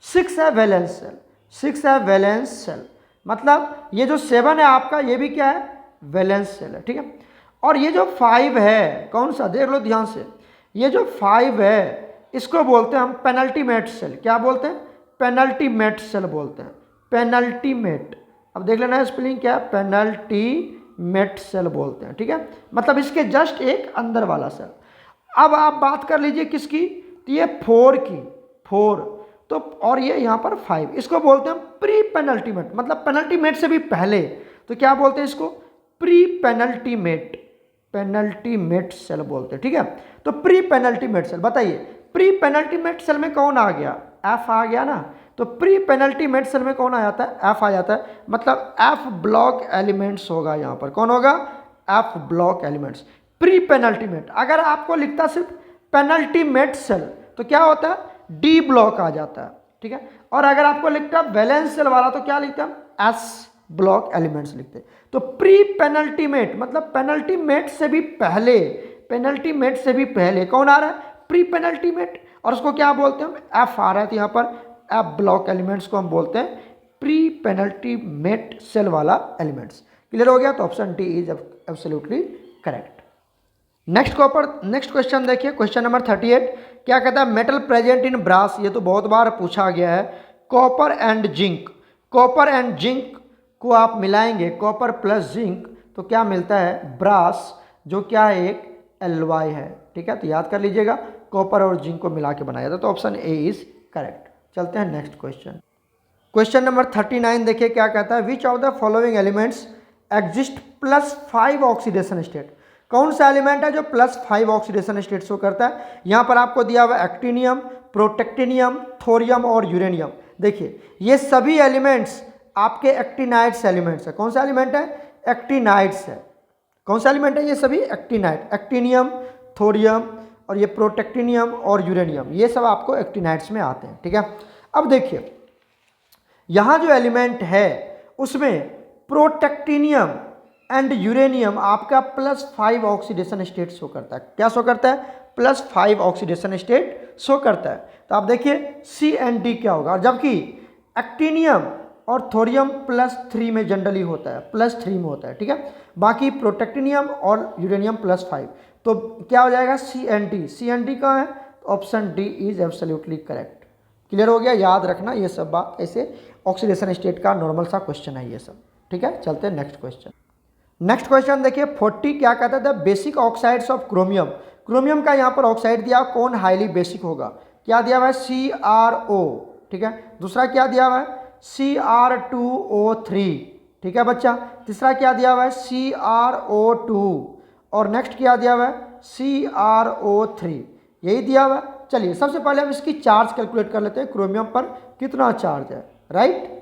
6 है वैलेंस सेल, 6 है वैलेंस सेल, मतलब ये जो 7 है आपका ये भी क्या है वैलेंस सेल है, ठीक है। और ये जो 5 है कौन सा देख लो ध्यान से, ये जो 5 है इसको बोलते हैं हम पेनल्टीमेट सेल। क्या बोलते हैं पेनल्टीमेट सेल बोलते हैं, पेनल्टीमेट। अब देख लेना स्पेलिंग क्या है पेनल्टीमेट सेल बोलते हैं, ठीक है, मतलब इसके जस्ट एक अंदर वाला सेल। अब आप बात कर लीजिए किसकी, तो ये 4 की 4, तो और ये यहाँ पर 5, इसको बोलते हैं प्री पेनल्टीमेट, मतलब पेनल्टीमेट से भी पहले, तो क्या बोलते हैं इसको प्री पेनल्टीमेट, पेनल्टीमेट सेल बोलते हैं, ठीक है। तो प्री पेनल्टीमेट सेल, बताइए प्री पेनल्टीमेट सेल में कौन आ गया एफ आ गया ना, तो प्री पेनल्टीमेट सेल में कौन आ जाता है एफ आ जाता है, मतलब एफ ब्लॉक एलिमेंट्स होगा यहाँ पर, कौन होगा F block elements pre penultimate. अगर आपको लिखता सिर्फ पेनल्टीमेट सेल तो क्या होता है डी ब्लॉक आ जाता है, ठीक है। और अगर आपको लिखता वैलेंस सेल वाला तो क्या लिखते हैं एस ब्लॉक एलिमेंट्स लिखते हैं। तो प्री पेनल्टीमेट मतलब पेनल्टीमेट से भी पहले, पेनल्टीमेट से भी पहले कौन आ रहा है प्री पेनल्टीमेट, और उसको क्या बोलते हैं हम एफ आ रहा है, तो यहाँ पर एफ ब्लॉक एलिमेंट्स को हम बोलते हैं प्री पेनल्टीमेट सेल वाला एलिमेंट्स। क्लियर हो गया, तो option D is absolutely correct. Next question देखिए, क्वेश्चन नंबर 38 क्या कहता है मेटल प्रेजेंट इन ब्रास, ये तो बहुत बार पूछा गया है, copper and zinc. Copper and zinc को आप मिलाएंगे, कॉपर प्लस जिंक, तो क्या मिलता है ब्रास, जो क्या है एक एलवाई है, ठीक है। तो याद कर लीजिएगा कॉपर और जिंक को मिला के बनाया था, तो ऑप्शन ए इज करेक्ट। चलते हैं नेक्स्ट क्वेश्चन। क्वेश्चन नंबर 39 देखिए क्या कहता है which of the following elements exist +5 oxidation state. कौन सा एलिमेंट है जो +5 ऑक्सीडेशन स्टेट शो करता है। यहाँ पर आपको दिया हुआ एक्टिनियम, प्रोटेक्टिनियम, थोरियम और यूरेनियम। देखिए ये सभी एलिमेंट्स आपके एक्टिनाइट्स एलिमेंट्स है। कौन सा एलिमेंट है एक्टिनाइट्स है, कौन सा एलिमेंट है ये सभी एक्टिनाइट, एक्टिनियम, थोरियम और ये प्रोटेक्टिनियम और यूरेनियम, ये सब आपको एक्टिनाइट्स में आते हैं, ठीक है। अब देखिए यहाँ जो एलिमेंट है उसमें प्रोटेक्टिनियम एंड यूरेनियम आपका +5 ऑक्सीडेशन स्टेट शो करता है। क्या शो करता है +5 ऑक्सीडेशन स्टेट शो करता है। तो आप देखिए C&D क्या होगा, जबकि एक्टिनियम और थोरियम +3 में जनरली होता है, +3 में होता है, ठीक है। बाकी प्रोटेक्टिनियम और यूरेनियम +5, तो क्या हो जाएगा C&D। C&D कहाँ है, option D is absolutely correct. Clear हो गया, याद रखना ये सब बात, ऐसे ऑक्सीडेशन स्टेट का नॉर्मल सा क्वेश्चन है ये सब, ठीक है। चलते हैं नेक्स्ट क्वेश्चन। नेक्स्ट क्वेश्चन देखिए 40 क्या कहता था basic oxides of chromium. Chromium का यहाँ पर ऑक्साइड दिया, कौन हाईली बेसिक होगा, क्या दिया हुआ है CrO, ठीक है। दूसरा क्या दिया हुआ है Cr2O3, ठीक है बच्चा। तीसरा क्या दिया हुआ है CrO2 और नेक्स्ट क्या दिया हुआ है CrO3, यही दिया हुआ है। चलिए सबसे पहले हम इसकी चार्ज कैलकुलेट कर लेते हैं, क्रोमियम पर कितना चार्ज है, राइट।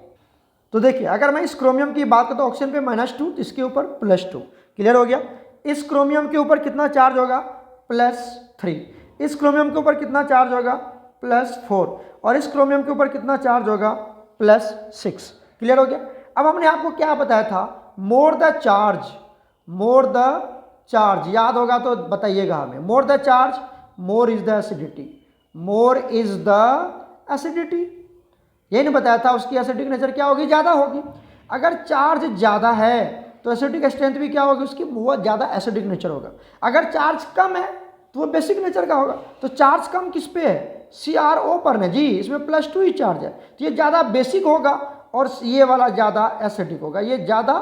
तो देखिए अगर मैं इस क्रोमियम की बात करूँ तो ऑक्सीजन पे -2, तो इसके ऊपर +2। क्लियर हो गया। इस क्रोमियम के ऊपर कितना चार्ज होगा +3, इस क्रोमियम के ऊपर कितना चार्ज होगा +4 और इस क्रोमियम के ऊपर कितना चार्ज होगा +6। क्लियर हो गया। अब हमने आपको क्या बताया था मोर द चार्ज, याद होगा तो बताइएगा हमें। More the charge more is the acidity, more is the acidity, यही नहीं बताया था उसकी एसिडिक नेचर क्या होगी ज़्यादा होगी। अगर चार्ज ज़्यादा है तो एसिडिक स्ट्रेंथ भी क्या होगी उसकी, बहुत ज़्यादा एसिडिक नेचर होगा। अगर चार्ज कम है तो वो बेसिक नेचर का होगा। तो चार्ज कम किस पे है, CrO पर ना जी, इसमें +2 ही चार्ज है, तो ये ज़्यादा बेसिक होगा और ये वाला ज़्यादा एसिडिक होगा। ये ज़्यादा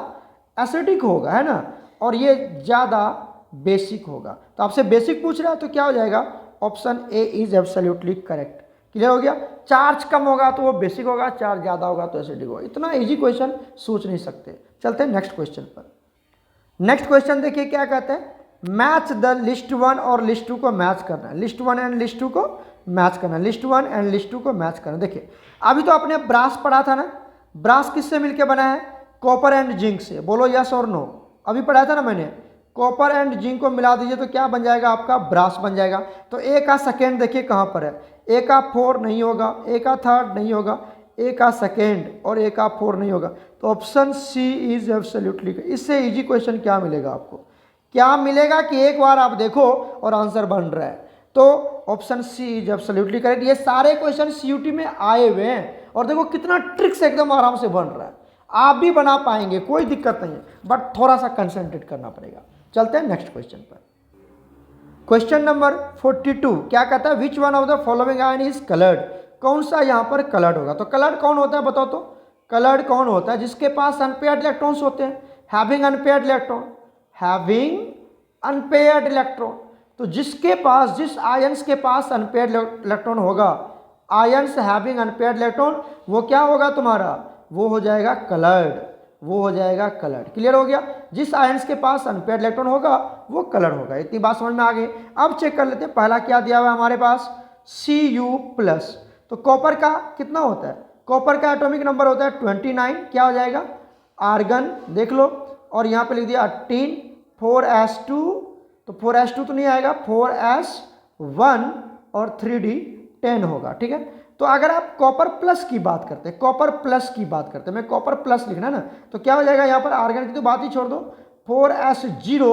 एसिडिक होगा, है ना, और ये ज़्यादा बेसिक होगा। तो आपसे बेसिक पूछ रहा है तो क्या हो जाएगा, option A is absolutely correct. Clear हो गया। चार्ज कम होगा तो वो बेसिक होगा, चार्ज ज़्यादा होगा तो एसिडिक होगा। इतना इजी क्वेश्चन सोच नहीं सकते। चलते हैं नेक्स्ट क्वेश्चन पर। नेक्स्ट क्वेश्चन देखिए क्या कहते हैं, मैच द लिस्ट 1 और लिस्ट 2 को मैच करना है। लिस्ट 1 एंड लिस्ट 2 को मैच करना है, लिस्ट 1 एंड लिस्ट 2 को मैच करना है। देखिए अभी तो आपने ब्रास पढ़ा था ना, ब्रास किससे मिलके बना है, कॉपर एंड जिंक से। बोलो यस और नो, अभी पढ़ाया था ना मैंने। कॉपर एंड जिंक को मिला दीजिए तो क्या बन जाएगा, आपका ब्रास बन जाएगा। तो ए का सेकेंड देखिए कहाँ पर है, ए का 4 नहीं होगा, ए का थर्ड नहीं होगा, ए का सेकेंड और ए का 4 नहीं होगा। तो ऑप्शन सी इज एब्सोल्युटली। इससे इजी क्वेश्चन क्या मिलेगा आपको, क्या मिलेगा कि एक बार आप देखो और आंसर बन रहा है। तो option C is absolutely correct. ये सारे क्वेश्चन CUT में आए हुए हैं और देखो कितना ट्रिक्स एकदम आराम से बन रहा है। आप भी बना पाएंगे, कोई दिक्कत नहीं है, बट थोड़ा सा कंसंट्रेट करना पड़ेगा। चलते हैं नेक्स्ट क्वेश्चन पर। क्वेश्चन नंबर 42 क्या कहता है, which one of the following ion is coloured. कौन सा यहाँ पर कलर्ड होगा। तो कलर्ड कौन होता है बताओ तो, कलर्ड कौन होता है, जिसके पास अनपेयर्ड इलेक्ट्रॉन्स होते हैं, having unpaired electron, having unpaired electron. तो जिसके पास, जिस आयंस के पास अनपेयर्ड इलेक्ट्रॉन होगा, आयंस हैविंग अनपेयर्ड इलेक्ट्रॉन, वो क्या होगा तुम्हारा, वो हो जाएगा कलर्ड, वो हो जाएगा कलर्ड। क्लियर हो गया। जिस आयंस के पास अनपेयर्ड इलेक्ट्रॉन होगा वो कलर्ड होगा। इतनी बात समझ में आ गई। अब चेक कर लेते हैं, पहला क्या दिया हुआ है हमारे पास, Cu+। तो कॉपर का कितना होता है, कॉपर का एटॉमिक नंबर होता है 29, क्या हो जाएगा, आर्गन देख लो, और यहाँ पे लिख दिया 18, 4s2, तो 4s2 तो नहीं आएगा, 4s1 और 3d10 होगा। ठीक है। तो अगर आप कॉपर प्लस की बात करते हैं, कॉपर प्लस की बात करते हैं, मैं कॉपर प्लस लिखना है ना, तो क्या हो जाएगा यहाँ पर, आर्गन की तो बात ही छोड़ दो, 4s0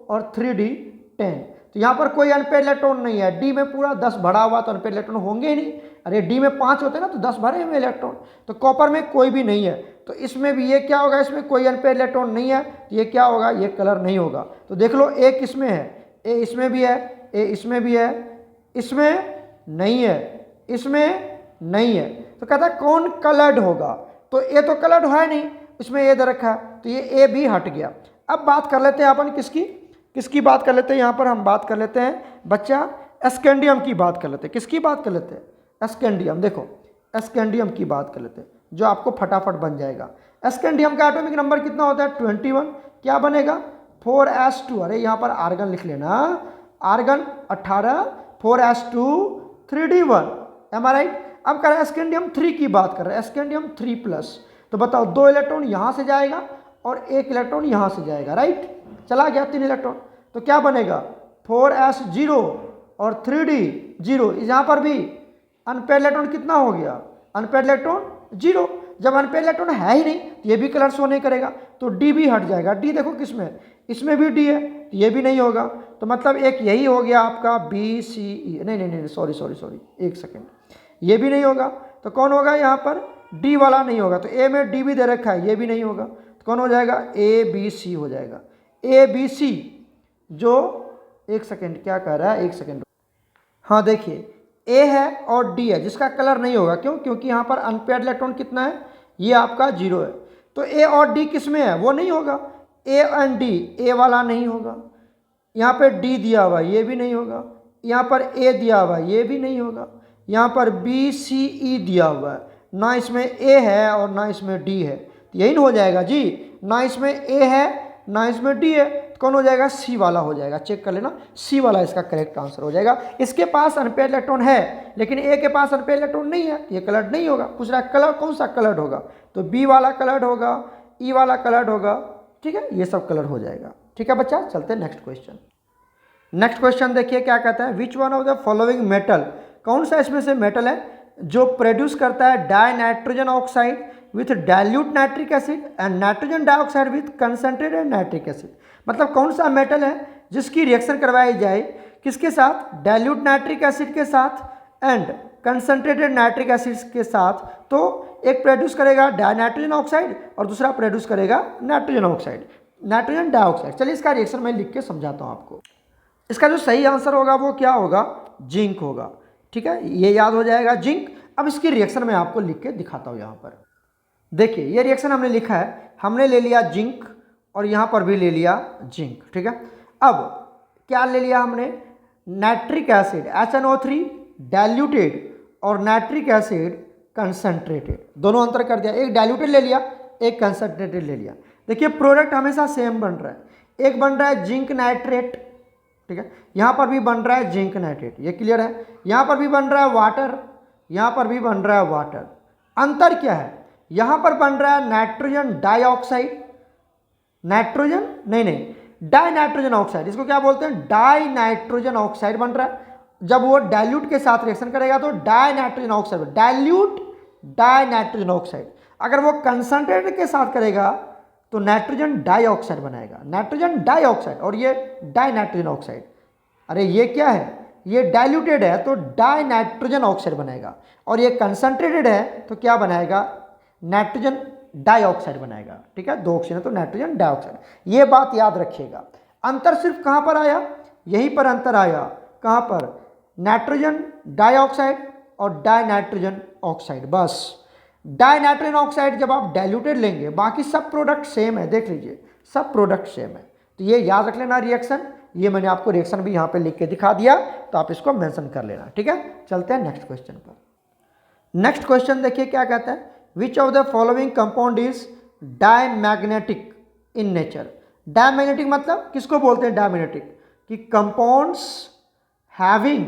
और 3d10। तो यहाँ पर कोई अनपेयर्ड इलेक्ट्रॉन नहीं है, डी में पूरा 10 भरा हुआ, तो अनपेयर्ड इलेक्ट्रॉन होंगे ही नहीं। अरे डी में 5 होते हैं ना, तो 10 भरे हुए इलेक्ट्रॉन, तो कॉपर में कोई भी नहीं है। तो इसमें भी ये क्या होगा, इसमें कोई अनपेयर्ड इलेक्ट्रॉन नहीं है, तो ये क्या होगा, ये कलर नहीं होगा। तो देख लो ए किसमें है, ए इसमें भी है, ए इसमें भी है, इसमें नहीं है, इसमें नहीं है। तो कहता है कौन कलर्ड होगा, तो ए तो कलर्ड है नहीं, इसमें ए दे रखा है, तो ये ए भी हट गया। अब बात कर लेते हैं अपन किसकी, किसकी बात कर लेते हैं, यहाँ पर हम बात कर लेते हैं बच्चा एस्केंडियम की बात कर लेते हैं। किसकी बात कर लेते हैं, एस्केंडियम। देखो एस्केंडियम की बात कर लेते हैं, जो आपको फटाफट बन जाएगा। एस्केंडियम का एटॉमिक नंबर कितना होता है 21, क्या बनेगा 4s2। अरे यहाँ पर आर्गन लिख लेना, आर्गन 18, 4s2 3d1, एम आई राइट। अब कर रहे हैं एस्केंडियम 3 की बात कर रहे हैं, एस्केंडियम 3+। तो बताओ 2 इलेक्ट्रॉन यहाँ से जाएगा और 1 इलेक्ट्रॉन यहाँ से जाएगा, राइट, चला गया 3 इलेक्ट्रॉन। तो क्या बनेगा 4s0 और 3d0। यहाँ पर भी अनपेयर्ड इलेक्ट्रॉन कितना हो गया, अनपेयर्ड इलेक्ट्रॉन 0। जब अनपेयर्ड इलेक्ट्रॉन है ही नहीं तो ये भी कलर शो नहीं करेगा, तो डी भी हट जाएगा। डी देखो किसमें, इसमें भी डी है, तो ये भी नहीं होगा। तो मतलब एक यही हो गया आपका BCE, नहीं नहीं नहीं सॉरी, एक सेकेंड, ये भी नहीं होगा। तो कौन होगा यहाँ पर, डी वाला नहीं होगा। तो ए में डी भी दे रखा है, ये भी नहीं होगा। तो कौन हो जाएगा, ABC हो जाएगा, ABC। जो एक सेकेंड क्या कह रहा है, एक सेकेंड, हाँ देखिए ए है और डी है, जिसका कलर नहीं होगा, क्यों, क्योंकि यहाँ पर अनपेयर्ड इलेक्ट्रॉन कितना है, ये आपका 0 है। तो ए और डी किस में है, वो नहीं होगा, ए एंड डी, ए वाला नहीं होगा। यहाँ पर डी दिया हुआ, ये भी नहीं होगा। यहाँ पर ए दिया हुआ, ये भी नहीं होगा। यहाँ पर BCE दिया हुआ है, ना इसमें ए है और ना इसमें डी है, तो यही हो जाएगा जी, ना इसमें ए है ना इसमें डी है। तो कौन हो जाएगा, सी वाला हो जाएगा। चेक कर लेना, सी वाला इसका करेक्ट आंसर हो जाएगा। इसके पास अनपेयर्ड इलेक्ट्रॉन है लेकिन ए के पास अनपेयर्ड इलेक्ट्रॉन नहीं है, ये कलर्ड नहीं होगा। पूछ रहा है कलर कौन सा कलर्ड होगा, तो बी वाला कलर्ड होगा, ई वाला कलर्ड होगा, ठीक है, ये सब कलर हो जाएगा। ठीक है बच्चा, चलते हैं नेक्स्ट क्वेश्चन। नेक्स्ट क्वेश्चन देखिए क्या कहता है, which one of the following metal, कौन सा इसमें से मेटल है जो प्रोड्यूस करता है die nitrogen oxide with dilute nitric acid and nitrogen dioxide with concentrated nitric acid. मतलब कौन सा मेटल है जिसकी रिएक्शन करवाई जाए किसके साथ, डाइल्यूट नाइट्रिक एसिड के साथ एंड कंसंट्रेटेड नाइट्रिक एसिड के साथ। तो एक प्रोड्यूस करेगा डाई नाइट्रोजन ऑक्साइड और दूसरा प्रोड्यूस करेगा नाइट्रोजन ऑक्साइड। Nitrogen dioxide. चलिए इसका रिएक्शन मैं लिख के समझाता हूँ आपको। इसका जो सही आंसर होगा वो क्या होगा, जिंक होगा। ठीक है, ये याद हो जाएगा जिंक। अब इसकी रिएक्शन मैं आपको लिख के दिखाता हूँ यहाँ पर। देखिए ये रिएक्शन हमने लिखा है, हमने ले लिया जिंक और यहाँ पर भी ले लिया जिंक। ठीक है, अब क्या ले लिया हमने, नाइट्रिक एसिड HNO3 डाइल्यूटेड और नाइट्रिक एसिड कंसनट्रेटेड, दोनों अंतर कर दिया। एक डाइल्यूटेड ले लिया, एक कंसनट्रेटेड ले लिया। देखिए प्रोडक्ट हमेशा सेम बन रहा है, एक बन रहा है जिंक नाइट्रेट, ठीक है, यहाँ पर भी बन रहा है जिंक नाइट्रेट, ये क्लियर है। यहाँ पर भी बन रहा है वाटर, यहाँ पर भी बन रहा है वाटर। अंतर क्या है, यहाँ पर बन रहा है नाइट्रोजन डाइऑक्साइड, नाइट्रोजन नहीं डाई नाइट्रोजन ऑक्साइड, इसको क्या बोलते हैं, डाई नाइट्रोजन ऑक्साइड बन रहा है। जब वो डाइल्यूट के साथ रिएक्शन करेगा तो die nitrogen oxide, dilute die nitrogen oxide. अगर वो कंसंट्रेटेड के साथ करेगा तो नाइट्रोजन डाइऑक्साइड बनाएगा, नाइट्रोजन डाइऑक्साइड, और ये डाई नाइट्रोजन ऑक्साइड। अरे ये क्या है, ये डाइल्यूटेड है तो डाई नाइट्रोजन ऑक्साइड बनेगा, और ये कंसंट्रेटेड है तो क्या बनाएगा, नाइट्रोजन डाइऑक्साइड बनाएगा। ठीक है, दो ऑक्सीजन है तो नाइट्रोजन डाइऑक्साइड। ये बात याद रखिएगा। अंतर सिर्फ कहाँ पर आया, यहीं पर अंतर आया, कहाँ पर, नाइट्रोजन डाइऑक्साइड और डाई नाइट्रोजन ऑक्साइड। बस डाई नाइट्रोजन ऑक्साइड जब आप डाइल्यूटेड लेंगे, बाकी सब प्रोडक्ट सेम है, देख लीजिए सब प्रोडक्ट सेम है। तो ये याद रख लेना रिएक्शन, ये मैंने आपको रिएक्शन भी यहाँ पे लिख के दिखा दिया, तो आप इसको मेंशन कर लेना। ठीक है, चलते हैं नेक्स्ट क्वेश्चन पर। नेक्स्ट क्वेश्चन देखिए क्या कहता है, which of the following compound is diamagnetic in nature. Diamagnetic मतलब किसको बोलते हैं डायमैग्नेटिक, कि compounds having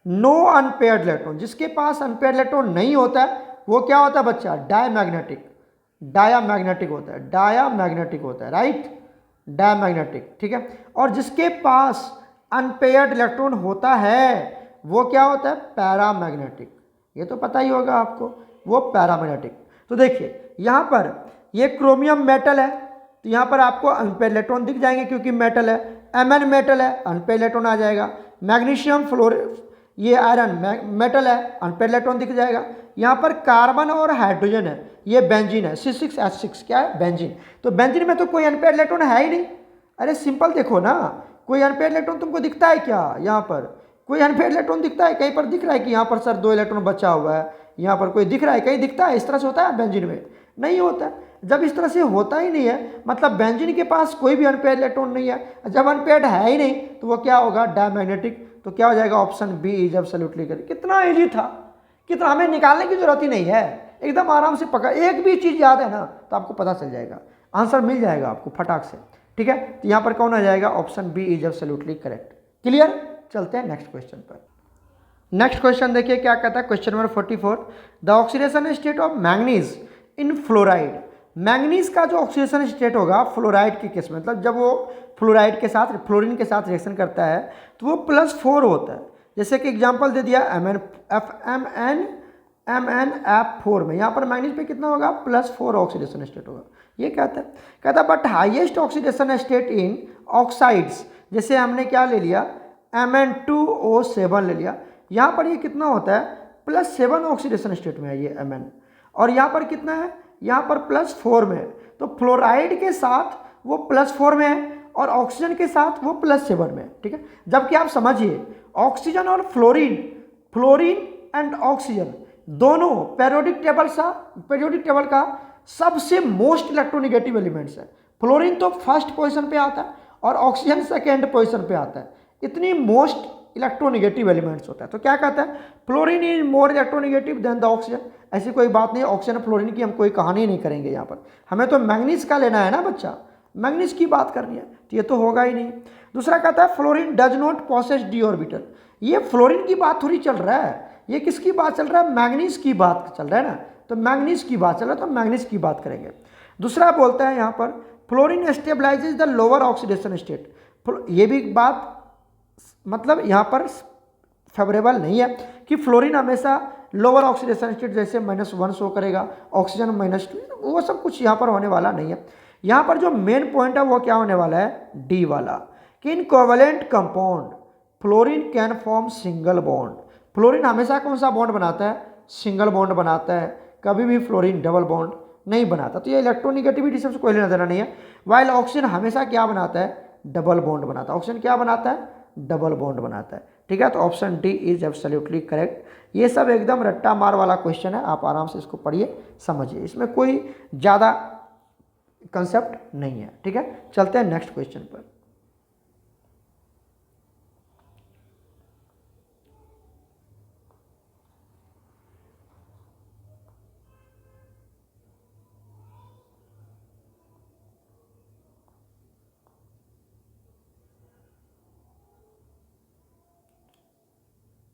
no unpaired electron, जिसके पास अनपेयर्ड इलेक्ट्रॉन नहीं होता है वो क्या होता है बच्चा, डायमैग्नेटिक, डायामैग्नेटिक होता है, डायामैग्नेटिक होता है, राइट, डायमैग्नेटिक। ठीक है, और जिसके पास अनपेयर्ड इलेक्ट्रॉन होता है वो क्या होता है, पैरामैग्नेटिक। ये तो पता ही होगा आपको, वो पैरामैग्नेटिक। तो देखिए यहाँ पर ये क्रोमियम मेटल है तो यहाँ पर आपको अनपेयर्ड इलेक्ट्रॉन दिख जाएंगे क्योंकि मेटल है। Mn मेटल है, अनपेयर्ड इलेक्ट्रॉन आ जाएगा। मैग्नीशियम ये आयरन मेटल है, अनपेयर्ड इलेक्ट्रॉन दिख जाएगा। यहाँ पर कार्बन और हाइड्रोजन है, ये बेंजीन है, C6H6 क्या है, बेंजीन। तो बेंजीन में तो कोई अनपेयर्ड इलेक्ट्रॉन है ही नहीं। अरे सिंपल देखो ना, कोई अनपेयर्ड इलेक्ट्रॉन तुमको दिखता है क्या, यहाँ पर कोई अनपेयर्ड इलेक्ट्रॉन दिखता है, कहीं पर दिख रहा है कि यहाँ पर सर 2 इलेक्ट्रॉन बचा हुआ है, यहाँ पर कोई दिख रहा है, कहीं दिखता है, इस तरह से होता है बेंजीन में, नहीं होता है। जब इस तरह से होता ही नहीं है मतलब बेंजीन के पास कोई भी अनपेयर्ड इलेक्ट्रॉन नहीं है। जब अनपेयर्ड है ही नहीं तो वो क्या होगा, डायमैग्नेटिक। तो क्या हो जाएगा, option B is absolutely correct. कितना इजी था, कितना, हमें निकालने की जरूरत ही नहीं है, एकदम आराम से पकड़, एक भी चीज़ याद है ना तो आपको पता चल जाएगा, आंसर मिल जाएगा आपको फटाक से। ठीक है, तो यहाँ पर कौन आ जाएगा, option B is absolutely correct. Clear, चलते हैं नेक्स्ट क्वेश्चन पर। नेक्स्ट क्वेश्चन देखिए क्या कहता है, question number 44, the oxidation state of manganese in fluoride. Manganese का जो ऑक्सीडेशन स्टेट होगा फ्लोराइड के केस में, मतलब जब वो फ्लोराइड के साथ फ्लोरीन के साथ रिएक्शन करता है तो वो +4 होता है। जैसे कि एग्जांपल दे दिया MnF4 में, यहाँ पर मैंगनीज पे कितना होगा, +4 ऑक्सीडेशन स्टेट होगा। ये कहता है but highest oxidation state in oxides, जैसे हमने क्या ले लिया, Mn2O7 ले लिया, यहाँ पर ये कितना होता है, +7 ऑक्सीडेशन स्टेट में है ये Mn, और यहाँ पर कितना है, यहाँ पर +4 में है। तो फ्लोराइड के साथ वो +4 में है और ऑक्सीजन के साथ वो +7 में है। ठीक है, जबकि आप समझिए ऑक्सीजन और फ्लोरीन एंड ऑक्सीजन दोनों पेरियोडिक टेबल का सबसे मोस्ट इलेक्ट्रोनिगेटिव एलिमेंट्स है। फ्लोरीन तो फर्स्ट पोजीशन पे आता है और ऑक्सीजन सेकेंड पोजीशन पे आता है, इतनी मोस्ट इलेक्ट्रोनिगेटिव एलिमेंट्स होता है। तो क्या कहता है, fluorine is more electronegative than the oxygen. ऐसी कोई बात नहीं, ऑक्सीजन फ्लोरीन की हम कोई कहानी नहीं करेंगे यहाँ पर, हमें तो मैंगनीज का लेना है ना बच्चा, मैंगनीज की बात करनी है, तो ये तो होगा ही नहीं। दूसरा कहता है fluorine does not possesses D orbital. ये फ्लोरीन की बात थोड़ी चल रहा है, ये किसकी बात चल रहा है, मैंगनीज की बात चल रहा है ना, तो मैंगनीज की बात चल रहा है तो मैंगनीज की बात करेंगे। दूसरा बोलता है यहाँ पर fluorine stabilises the lower oxidation state. ये भी बात मतलब यहाँ पर फेवरेबल नहीं है कि फ्लोरीन हमेशा लोअर ऑक्सीडेशन स्टेट जैसे -1 शो करेगा, ऑक्सीजन -2, वो सब कुछ यहाँ पर होने वाला नहीं है। यहाँ पर जो मेन पॉइंट है वो क्या होने वाला है, डी वाला, कि in covalent compound fluorine can form single bond. Fluorine हमेशा कौन सा बॉन्ड बनाता है, सिंगल बॉन्ड बनाता है, कभी भी फ्लोरीन डबल बॉन्ड नहीं बनाता। तो ये इलेक्ट्रोनिगेटिविटी से कोई लेना देना नहीं है। वाइल ऑक्सीजन हमेशा क्या बनाता है, डबल बॉन्ड बनाता है। ऑक्सीजन क्या बनाता है, डबल बॉन्ड बनाता है। ठीक है, तो option D is absolutely correct. ये सब एकदम रट्टा मार वाला क्वेश्चन है, आप आराम से इसको पढ़िए समझिए, इसमें कोई ज़्यादा कंसेप्ट नहीं है। ठीक है, चलते हैं नेक्स्ट क्वेश्चन पर।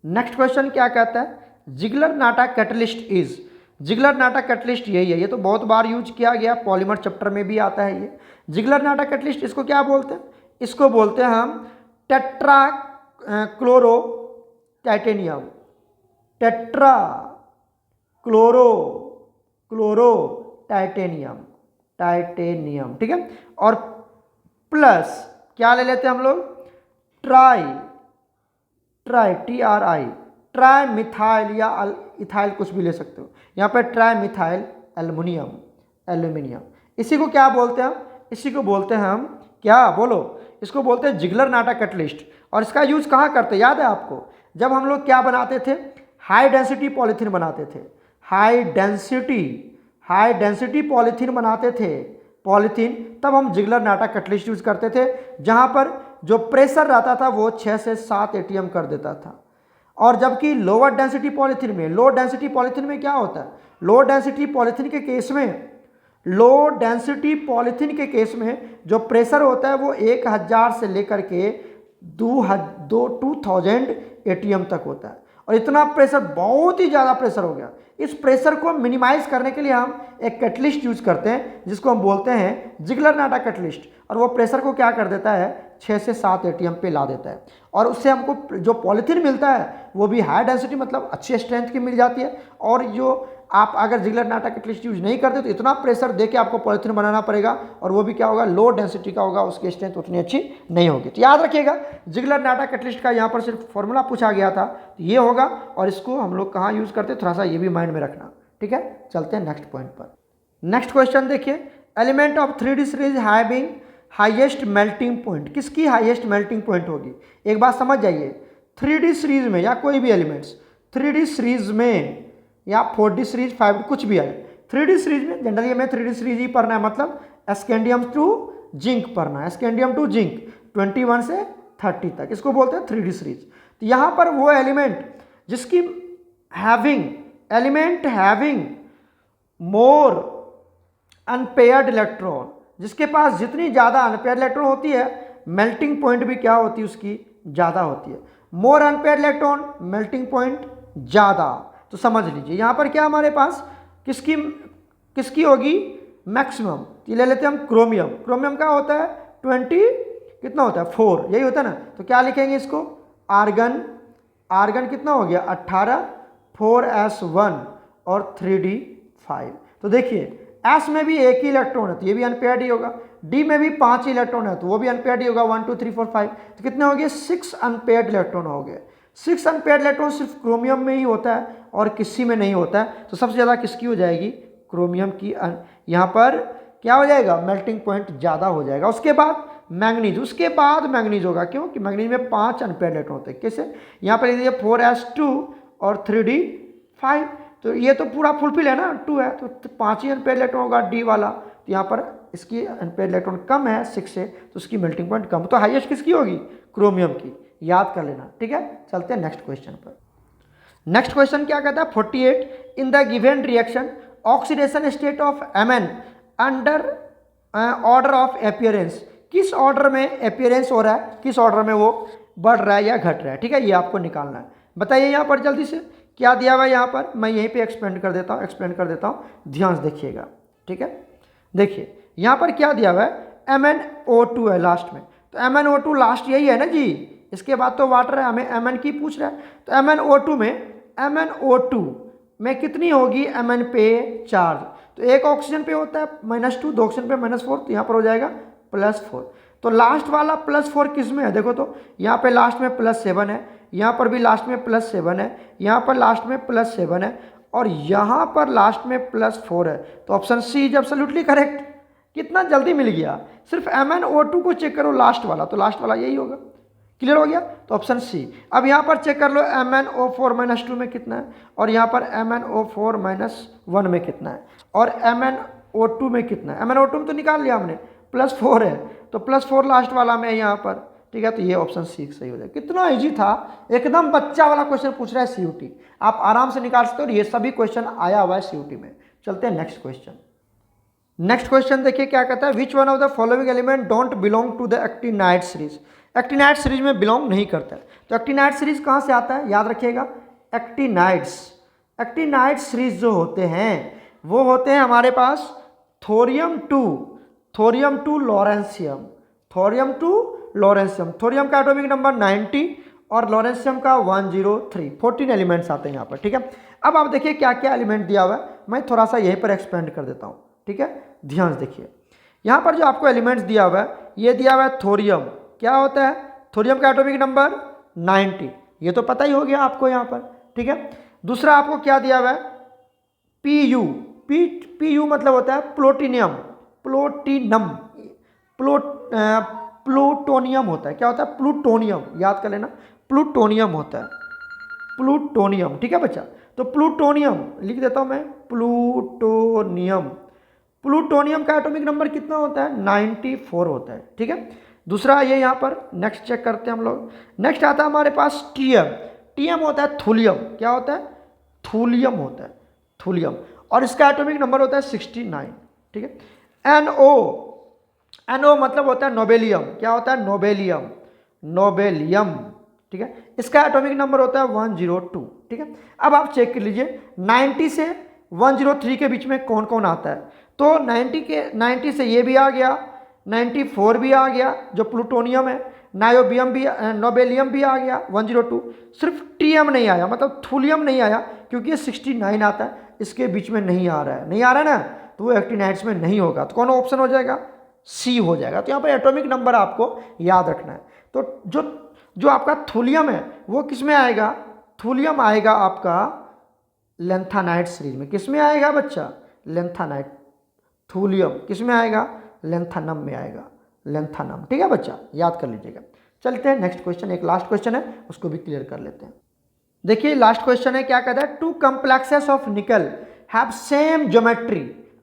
नेक्स्ट क्वेश्चन क्या कहता है, Ziggler NATA catalyst is. Ziggler NATA catalyst यही है, ये तो बहुत बार यूज किया गया, पॉलीमर चैप्टर में भी आता है ये। जिगलर नाटा कैटलिस्ट इसको क्या बोलते हैं, इसको बोलते हैं हम tetra chloro titanium. Tetra chloro chloro titanium, titanium. ठीक है, और प्लस क्या ले लेते हैं हम लोग, try, try TRI, tri methyl या इथाइल कुछ भी ले सकते हो। यहाँ पे ट्राई मिथाइल एल्युमिनियम, एल्यूमिनियम। इसी को क्या बोलते हैं हम, इसी को बोलते हैं हम क्या, बोलो, इसको बोलते हैं जिगलर नाटा कैटलिस्ट। और इसका यूज कहाँ करते हैं, याद है आपको, जब हम लोग क्या बनाते थे, हाई डेंसिटी पॉलीथीन बनाते थे। हाई डेंसिटी पॉलीथीन बनाते थे, पॉलीथीन, तब हम जिगलर नाटा कैटलिस्ट यूज करते थे, जहाँ पर जो प्रेशर रहता था वो 6 से 7 ATM कर देता था। और जबकि लोअर डेंसिटी पॉलीथीन में, लो डेंसिटी पॉलीथीन में क्या होता है, लो डेंसिटी पॉलीथीन के केस में, लो डेंसिटी पॉलीथीन के केस में जो प्रेशर होता है वो 1000 से लेकर के 2000 ATM तक होता है। और इतना प्रेशर, बहुत ही ज़्यादा प्रेशर हो गया। इस प्रेशर को मिनिमाइज करने के लिए हम एक कैटलिस्ट यूज करते हैं, जिसको हम बोलते हैं जिगलर नाटा कैटलिस्ट। और वो प्रेशर को क्या कर देता है, 6 से 7 ATM पे ला देता है। और उससे हमको जो पॉलीथीन मिलता है वो भी हाई डेंसिटी, मतलब अच्छी स्ट्रेंथ की मिल जाती है। और जो आप अगर जिगलर नाटा कैटलिस्ट यूज नहीं करते तो इतना प्रेशर दे के आपको पॉलीथीन बनाना पड़ेगा, और वो भी क्या होगा, लो डेंसिटी का होगा, उसकी स्ट्रेंथ उतनी अच्छी नहीं होगी। तो याद रखिएगा, जिगलर नाटा कैटलिस्ट का यहाँ पर सिर्फ फॉर्मूला पूछा गया था, तो ये होगा। और इसको हम लोग कहाँ यूज़ करते हैं, थोड़ा सा ये भी माइंड में रखना। ठीक है, चलते हैं नेक्स्ट पॉइंट पर। नेक्स्ट क्वेश्चन देखिए, element of 3D series having highest melting point, किसकी हाईएस्ट मेल्टिंग पॉइंट होगी। एक बात समझ जाइए, 3D सीरीज में या कोई भी एलिमेंट्स 3D सीरीज में या 4D सीरीज 5D कुछ भी है, 3D सीरीज में जनरली हमें 3D सीरीज ही पढ़ना है, मतलब स्कैंडियम टू जिंक पढ़ना है, स्कैंडियम टू जिंक 21 से 30 तक, इसको बोलते हैं 3D सीरीज। तो यहाँ पर वो एलिमेंट जिसकी element having more unpaired electron, जिसके पास जितनी ज़्यादा अनपेयर्ड इलेक्ट्रॉन होती है, मेल्टिंग पॉइंट भी क्या होती है, उसकी ज़्यादा होती है। मोर अनपेयर्ड इलेक्ट्रॉन, मेल्टिंग पॉइंट ज़्यादा। तो समझ लीजिए यहाँ पर क्या हमारे पास किसकी होगी, मैक्सिमम। ये ले लेते हैं हम क्रोमियम। क्रोमियम का होता है 20, कितना होता है 4, यही होता है ना। तो क्या लिखेंगे इसको, आर्गन। आर्गन कितना हो गया 18, 4s1 और 3d5। तो देखिए एस में भी एक ही इलेक्ट्रॉन है तो ये भी अनपेयर्ड ही होगा, डी में भी 5 इलेक्ट्रॉन है तो वो भी अनपेयर्ड ही होगा, 1 2 3 4 5। तो कितने हो गए, 6 अनपेयर्ड इलेक्ट्रॉन हो गए। 6 अनपेयर्ड इलेक्ट्रॉन सिर्फ क्रोमियम में ही होता है और किसी में नहीं होता है। तो सबसे ज़्यादा किसकी हो जाएगी, क्रोमियम की। यहाँ पर क्या हो जाएगा, मेल्टिंग पॉइंट ज़्यादा हो जाएगा। उसके बाद मैंगनीज, उसके बाद मैंगनीज होगा, क्यों कि मैंगनीज में 5 अनपेयर्ड इलेक्ट्रॉन होते हैं। कैसे, यहाँ पर लीजिए 4s2 और 3d5, तो ये तो पूरा फुलफिल है ना, 2 है तो 5 ही अनपेयर्ड इलेक्ट्रॉन होगा डी वाला। तो यहाँ पर इसकी अनपेयर्ड इलेक्ट्रॉन कम है 6 से, तो उसकी मेल्टिंग पॉइंट कम। तो हाईएस्ट किसकी होगी, क्रोमियम की, याद कर लेना। ठीक है, चलते हैं नेक्स्ट क्वेश्चन पर। नेक्स्ट क्वेश्चन क्या कहता है, 48, in the given reaction oxidation state of Mn under order of appearance, किस ऑर्डर में अपीयरेंस हो रहा है, किस ऑर्डर में वो बढ़ रहा है या घट रहा है। ठीक है, ये आपको निकालना है। बताइए यहाँ पर जल्दी से क्या दिया हुआ है, यहाँ पर मैं यहीं पे एक्सप्लेन कर देता हूँ, ध्यान से देखिएगा। ठीक है, देखिए यहाँ पर क्या दिया हुआ है, MnO2 है लास्ट में। तो MnO2 लास्ट यही है ना जी, इसके बाद तो वाटर है, हमें Mn की पूछ रहा है। तो MnO2 में कितनी होगी, Mn पे चार्ज। तो एक ऑक्सीजन पे होता है -2, 2 ऑक्सीजन पे -4, तो यहाँ पर हो जाएगा +4। तो लास्ट वाला +4 किस में है, देखो तो यहाँ पे लास्ट में +7 है, यहाँ पर भी लास्ट में +7 है, यहाँ पर लास्ट में +7 है, और यहाँ पर लास्ट में +4 है, तो option C is absolutely correct. कितना जल्दी मिल गया। सिर्फ MnO2 को चेक करो लास्ट वाला, तो लास्ट वाला यही होगा। क्लियर हो गया, तो ऑप्शन सी। अब यहाँ पर चेक कर लो MnO4 - 2 में कितना है, और यहाँ पर MnO4 - 1 में कितना है, और MnO2 में कितना है। MnO2 में तो निकाल लिया हमने, +4 है, तो +4 लास्ट वाला में है यहाँ पर। ठीक है, तो ये ऑप्शन सी सही हो जाएगा। कितना इजी था, एकदम बच्चा वाला क्वेश्चन पूछ रहा है CUT, आप आराम से निकाल सकते हो। और ये सभी क्वेश्चन आया हुआ है CUT में। चलते हैं नेक्स्ट क्वेश्चन। नेक्स्ट क्वेश्चन देखिए क्या कहता है, which one of the following element don't belong to the actinide series. Actinide series में बिलोंग नहीं करता है। तो एक्टिनाइड सीरीज कहाँ से आता है, याद रखिएगा। एक्टिनाइड सीरीज जो होते हैं वो होते हैं हमारे पास थोरियम टू लॉरेंशियम। थोरियम का एटॉमिक नंबर 90 और लॉरेंशियम का 103, 14 एलिमेंट्स आते हैं यहाँ पर। ठीक है, अब आप देखिए क्या क्या एलिमेंट दिया हुआ है, मैं थोड़ा सा यहीं पर एक्सपेंड कर देता हूँ। ठीक है, ध्यान से देखिए। यहाँ पर जो आपको एलिमेंट्स दिया हुआ है, ये दिया हुआ है थोरियम। क्या होता है, थोरियम का एटॉमिक नंबर 90, ये तो पता ही हो गया आपको यहाँ पर। ठीक है, दूसरा आपको क्या दिया हुआ है, पीयू मतलब होता है प्लूटोनियम होता है। क्या होता है, प्लूटोनियम, याद कर लेना, प्लूटोनियम होता है, प्लूटोनियम। ठीक है बच्चा, तो प्लूटोनियम लिख देता हूं मैं, प्लूटोनियम का एटॉमिक नंबर कितना होता है, 94 होता है। ठीक है, दूसरा ये यहाँ पर नेक्स्ट चेक करते हैं हम लोग। नेक्स्ट आता है हमारे पास टीएम होता है थूलियम। क्या होता है, थूलियम होता है, थूलियम, और इसका एटॉमिक नंबर होता है 69। ठीक है, एनओ मतलब होता है नोबेलियम। क्या होता है, नोबेलियम। ठीक है, इसका एटॉमिक नंबर होता है 102। ठीक है, अब आप चेक कर लीजिए 90 से 103 के बीच में कौन कौन आता है। तो 90 से ये भी आ गया, 94 भी आ गया जो प्लूटोनियम है, नोबेलियम भी आ गया 102। सिर्फ टीएम नहीं आया, मतलब थूलियम नहीं आया, क्योंकि ये 69 आता है, इसके बीच में नहीं आ रहा है ना, तो वो एक्टिनाइड्स में नहीं होगा। तो कौन ऑप्शन हो जाएगा, सी हो जाएगा। तो यहाँ पर एटॉमिक नंबर आपको याद रखना है। तो जो आपका थूलियम है वो किस में आएगा, थूलियम आएगा आपका लेंथानाइड सीरीज में। किस में आएगा बच्चा, लेंथानाइड। थूलियम किस में आएगा, लेंथानम में आएगा, लेंथानम। ठीक है बच्चा, याद कर लीजिएगा। चलते हैं नेक्स्ट क्वेश्चन, एक लास्ट क्वेश्चन है, उसको भी क्लियर कर लेते हैं। देखिए लास्ट क्वेश्चन है, क्या कहता है, 2 complexes of nickel have same geometry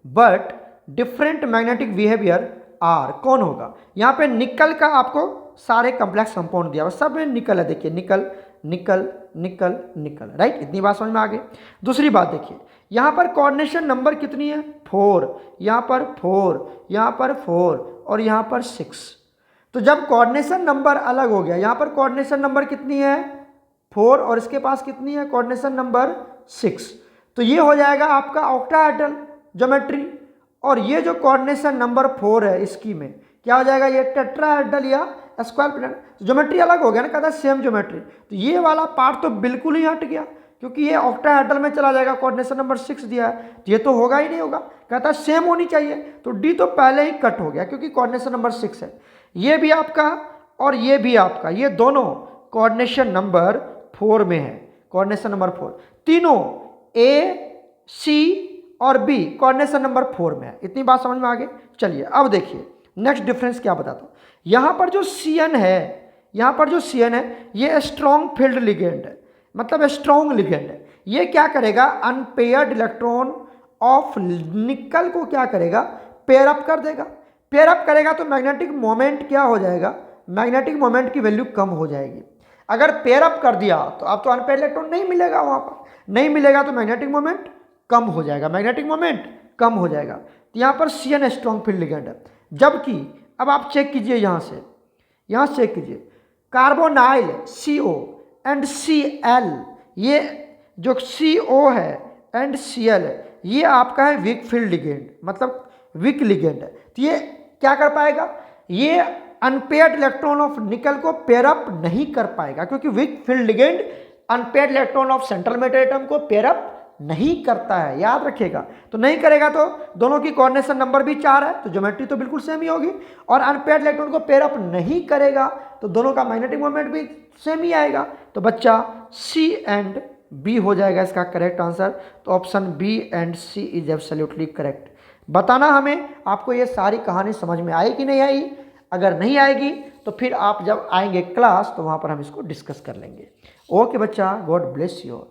but different magnetic behaviour are. कौन होगा। यहाँ पे निकल का आपको सारे कम्प्लेक्स कंपाउंड दिया हुआ, सब में निकल है। देखिए निकल, राइट, इतनी बात समझ में आ गई। दूसरी बात देखिए, यहाँ पर कोऑर्डिनेशन नंबर कितनी है, 4, यहाँ पर 4, यहाँ पर 4, और यहाँ पर 6। तो जब कोऑर्डिनेशन नंबर अलग हो गया, यहाँ पर कोऑर्डिनेशन नंबर कितनी है, 4, और इसके पास कितनी है, कोऑर्डिनेशन नंबर 6। तो ये हो जाएगा आपका ऑक्टाहेड्रल ज्योमेट्री, और ये जो कोऑर्डिनेशन नंबर 4 है इसकी में क्या हो जाएगा, ये टेट्राहेड्रल या स्क्वायर प्लेनेट। ज्योमेट्री अलग हो गया ना, कहता है सेम ज्योमेट्री। तो ये वाला पार्ट तो बिल्कुल ही हट गया, क्योंकि ये ऑक्टाहेड्रल में चला जाएगा, कोऑर्डिनेशन नंबर 6 दिया है, तो ये तो होगा ही नहीं होगा। कहता है सेम होनी चाहिए, तो डी तो पहले ही कट हो गया, क्योंकि कोऑर्डिनेशन नंबर 6 है। ये भी आपका और ये भी आपका, ये दोनों कोऑर्डिनेशन नंबर 4 में है। कोऑर्डिनेशन नंबर 4 तीनों ए, सी और बी कोऑर्डिनेशन नंबर 4 में है। इतनी बात समझ में आ गई। चलिए अब देखिए नेक्स्ट डिफरेंस क्या बताता हूँ। यहाँ पर जो CN है, ये स्ट्रॉन्ग फील्ड लिगेंड है, मतलब स्ट्रॉन्ग लिगेंड है। ये क्या करेगा, अनपेयर्ड इलेक्ट्रॉन ऑफ निकल को क्या करेगा, पेयर अप कर देगा। पेयर अप करेगा तो मैग्नेटिक मोमेंट क्या हो जाएगा, मैग्नेटिक मोमेंट की वैल्यू कम हो जाएगी। अगर पेयर अप कर दिया तो अब तो अनपेयर्ड इलेक्ट्रॉन नहीं मिलेगा, वहाँ पर नहीं मिलेगा तो मैग्नेटिक मोमेंट कम हो जाएगा, तो यहाँ पर CN स्ट्रॉन्ग फील्ड लिगेंड है। जबकि अब आप चेक कीजिए, यहाँ से चेक कीजिए, कार्बोनाइल CO एंड Cl, ये जो CO है एंड Cl है, ये आपका है वीक फील्ड लिगेंड, मतलब वीक लिगेंड है। तो ये क्या कर पाएगा, ये अनपेयर्ड इलेक्ट्रॉन ऑफ निकल को पेयर अप नहीं कर पाएगा, क्योंकि weak field ligand unpaired electron of central metal atom को पेयर अप नहीं करता है, याद रखिएगा। तो नहीं करेगा तो दोनों की कोऑर्डिनेशन नंबर भी 4 है, तो ज्योमेट्री तो बिल्कुल सेम ही होगी। और अनपेयर्ड इलेक्ट्रॉन को पेयर अप नहीं करेगा तो दोनों का मैग्नेटिक मोमेंट भी सेम ही आएगा। तो बच्चा C एंड बी हो जाएगा इसका करेक्ट आंसर। तो option B and C is absolutely correct. बताना हमें आपको ये सारी कहानी समझ में आई कि नहीं आई। अगर नहीं आएगी तो फिर आप जब आएंगे क्लास तो वहाँ पर हम इसको डिस्कस कर लेंगे। ओके बच्चा, गॉड ब्लेस यू।